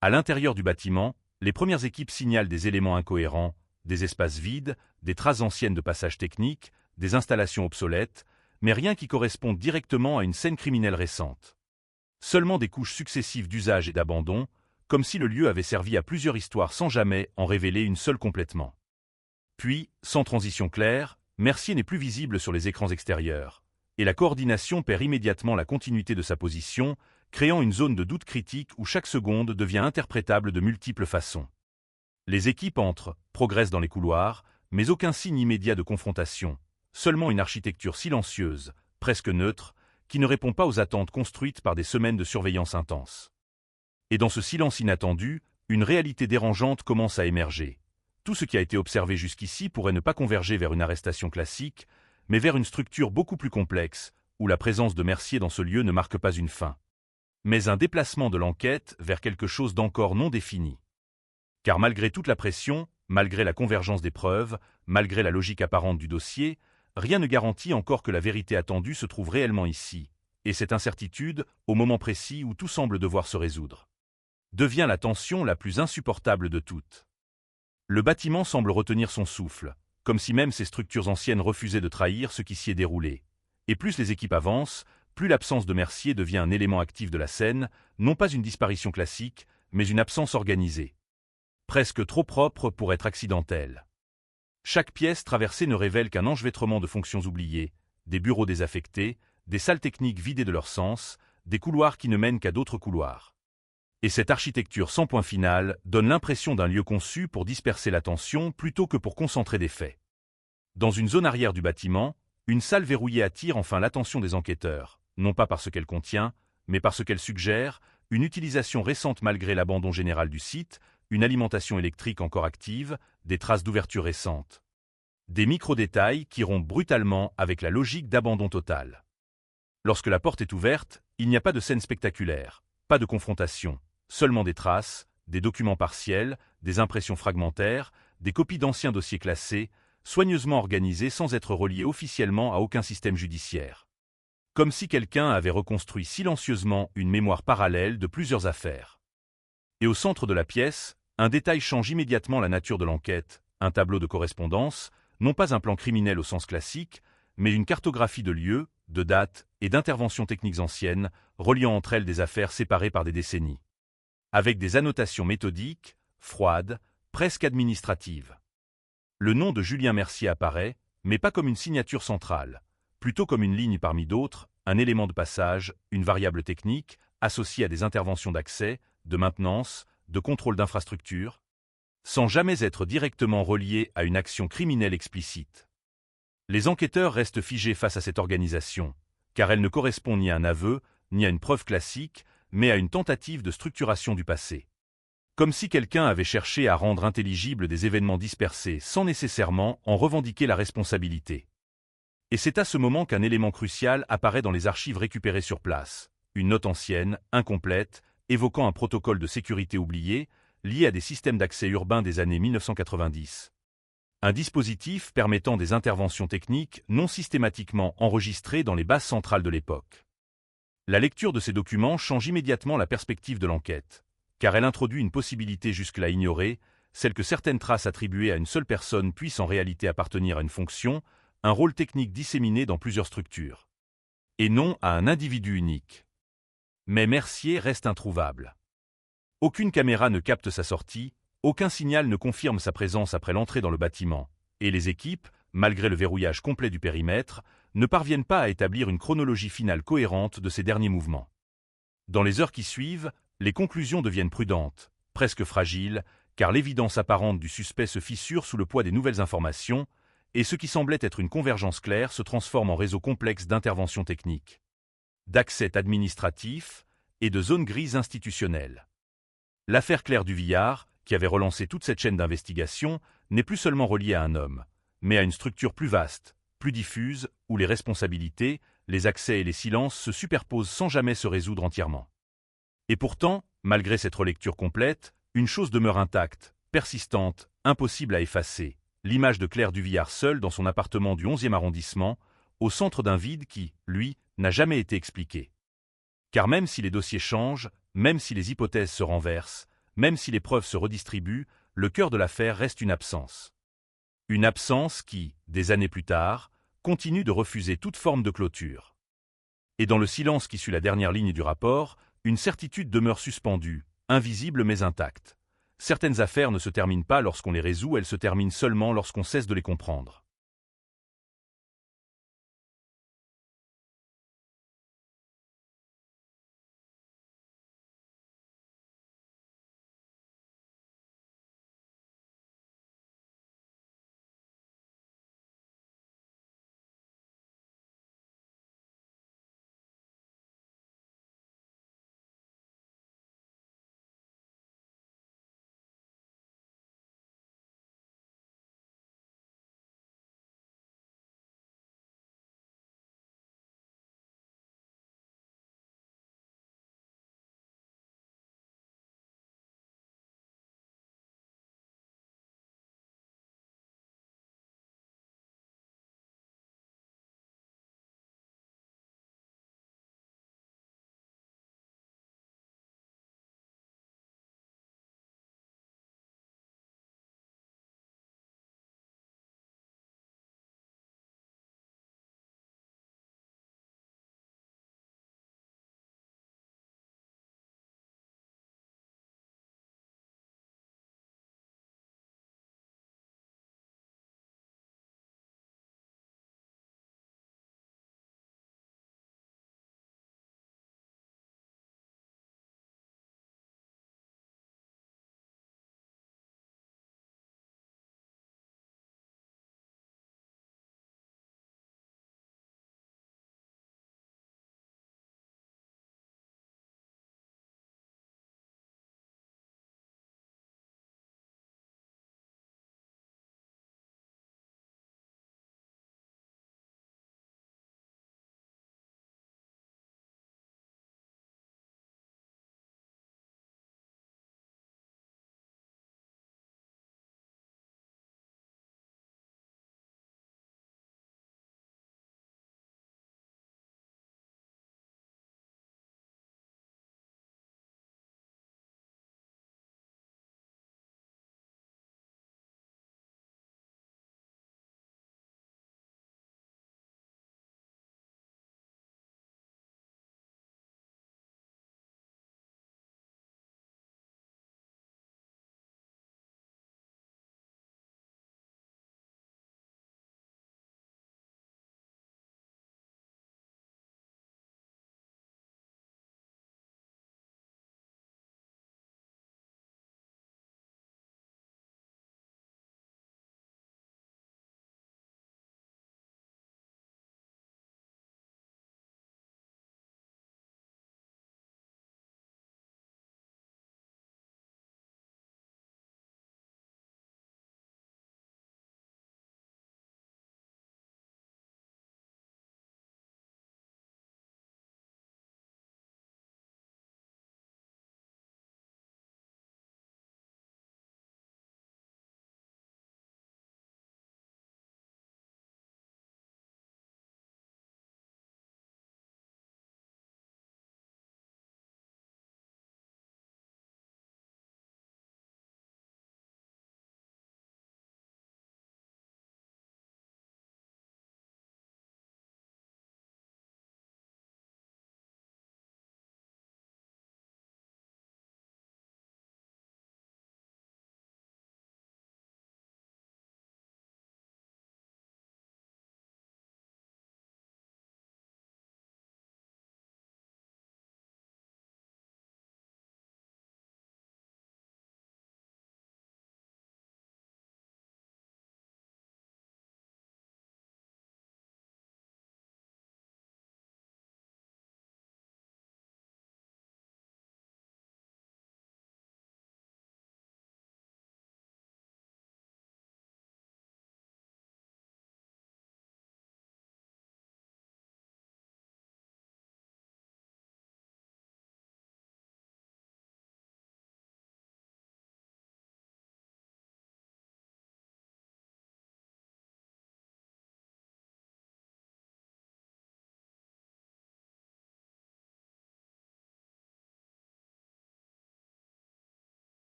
À l'intérieur du bâtiment, les premières équipes signalent des éléments incohérents, des espaces vides, des traces anciennes de passages techniques, des installations obsolètes, mais rien qui corresponde directement à une scène criminelle récente. Seulement des couches successives d'usage et d'abandon, comme si le lieu avait servi à plusieurs histoires sans jamais en révéler une seule complètement. Puis, sans transition claire, Mercier n'est plus visible sur les écrans extérieurs, et la coordination perd immédiatement la continuité de sa position, créant une zone de doute critique où chaque seconde devient interprétable de multiples façons. Les équipes entrent, progressent dans les couloirs, mais aucun signe immédiat de confrontation, seulement une architecture silencieuse, presque neutre, qui ne répond pas aux attentes construites par des semaines de surveillance intense. Et dans ce silence inattendu, une réalité dérangeante commence à émerger. Tout ce qui a été observé jusqu'ici pourrait ne pas converger vers une arrestation classique, mais vers une structure beaucoup plus complexe, où la présence de Mercier dans ce lieu ne marque pas une fin, mais un déplacement de l'enquête vers quelque chose d'encore non défini. Car malgré toute la pression, malgré la convergence des preuves, malgré la logique apparente du dossier, rien ne garantit encore que la vérité attendue se trouve réellement ici, et cette incertitude, au moment précis où tout semble devoir se résoudre, devient la tension la plus insupportable de toutes. Le bâtiment semble retenir son souffle, comme si même ces structures anciennes refusaient de trahir ce qui s'y est déroulé. Et plus les équipes avancent, plus l'absence de Mercier devient un élément actif de la scène, non pas une disparition classique, mais une absence organisée. Presque trop propre pour être accidentelle. Chaque pièce traversée ne révèle qu'un enchevêtrement de fonctions oubliées, des bureaux désaffectés, des salles techniques vidées de leur sens, des couloirs qui ne mènent qu'à d'autres couloirs. Et cette architecture sans point final donne l'impression d'un lieu conçu pour disperser l'attention plutôt que pour concentrer des faits. Dans une zone arrière du bâtiment, une salle verrouillée attire enfin l'attention des enquêteurs, non pas par ce qu'elle contient, mais par ce qu'elle suggère, une utilisation récente malgré l'abandon général du site, une alimentation électrique encore active, des traces d'ouverture récentes. Des micro-détails qui rompent brutalement avec la logique d'abandon total. Lorsque la porte est ouverte, il n'y a pas de scène spectaculaire, pas de confrontation, seulement des traces, des documents partiels, des impressions fragmentaires, des copies d'anciens dossiers classés, soigneusement organisés sans être reliés officiellement à aucun système judiciaire. Comme si quelqu'un avait reconstruit silencieusement une mémoire parallèle de plusieurs affaires. Et au centre de la pièce, un détail change immédiatement la nature de l'enquête, un tableau de correspondance, non pas un plan criminel au sens classique, mais une cartographie de lieux, de dates et d'interventions techniques anciennes, reliant entre elles des affaires séparées par des décennies. Avec des annotations méthodiques, froides, presque administratives. Le nom de Julien Mercier apparaît, mais pas comme une signature centrale, plutôt comme une ligne parmi d'autres, un élément de passage, une variable technique, associée à des interventions d'accès, de maintenance, de contrôle d'infrastructure, sans jamais être directement relié à une action criminelle explicite. Les enquêteurs restent figés face à cette organisation, car elle ne correspond ni à un aveu, ni à une preuve classique, mais à une tentative de structuration du passé. Comme si quelqu'un avait cherché à rendre intelligibles des événements dispersés sans nécessairement en revendiquer la responsabilité. Et c'est à ce moment qu'un élément crucial apparaît dans les archives récupérées sur place, une note ancienne, incomplète, évoquant un protocole de sécurité oublié, lié à des systèmes d'accès urbains des années 1990. Un dispositif permettant des interventions techniques non systématiquement enregistrées dans les bases centrales de l'époque. La lecture de ces documents change immédiatement la perspective de l'enquête, car elle introduit une possibilité jusque-là ignorée, celle que certaines traces attribuées à une seule personne puissent en réalité appartenir à une fonction, un rôle technique disséminé dans plusieurs structures. Et non à un individu unique. Mais Mercier reste introuvable. Aucune caméra ne capte sa sortie, aucun signal ne confirme sa présence après l'entrée dans le bâtiment, et les équipes, malgré le verrouillage complet du périmètre, ne parviennent pas à établir une chronologie finale cohérente de ses derniers mouvements. Dans les heures qui suivent, les conclusions deviennent prudentes, presque fragiles, car l'évidence apparente du suspect se fissure sous le poids des nouvelles informations, et ce qui semblait être une convergence claire se transforme en réseau complexe d'interventions techniques, d'accès administratifs et de zones grises institutionnelles. L'affaire Claire Duvillard, qui avait relancé toute cette chaîne d'investigation, n'est plus seulement reliée à un homme, mais à une structure plus vaste, plus diffuse, où les responsabilités, les accès et les silences se superposent sans jamais se résoudre entièrement. Et pourtant, malgré cette relecture complète, une chose demeure intacte, persistante, impossible à effacer, l'image de Claire Duvillard seule dans son appartement du 11e arrondissement, au centre d'un vide qui, lui, n'a jamais été expliqué. Car même si les dossiers changent, même si les hypothèses se renversent, même si les preuves se redistribuent, le cœur de l'affaire reste une absence. Une absence qui, des années plus tard, continue de refuser toute forme de clôture. Et dans le silence qui suit la dernière ligne du rapport, une certitude demeure suspendue, invisible mais intacte. Certaines affaires ne se terminent pas lorsqu'on les résout, elles se terminent seulement lorsqu'on cesse de les comprendre.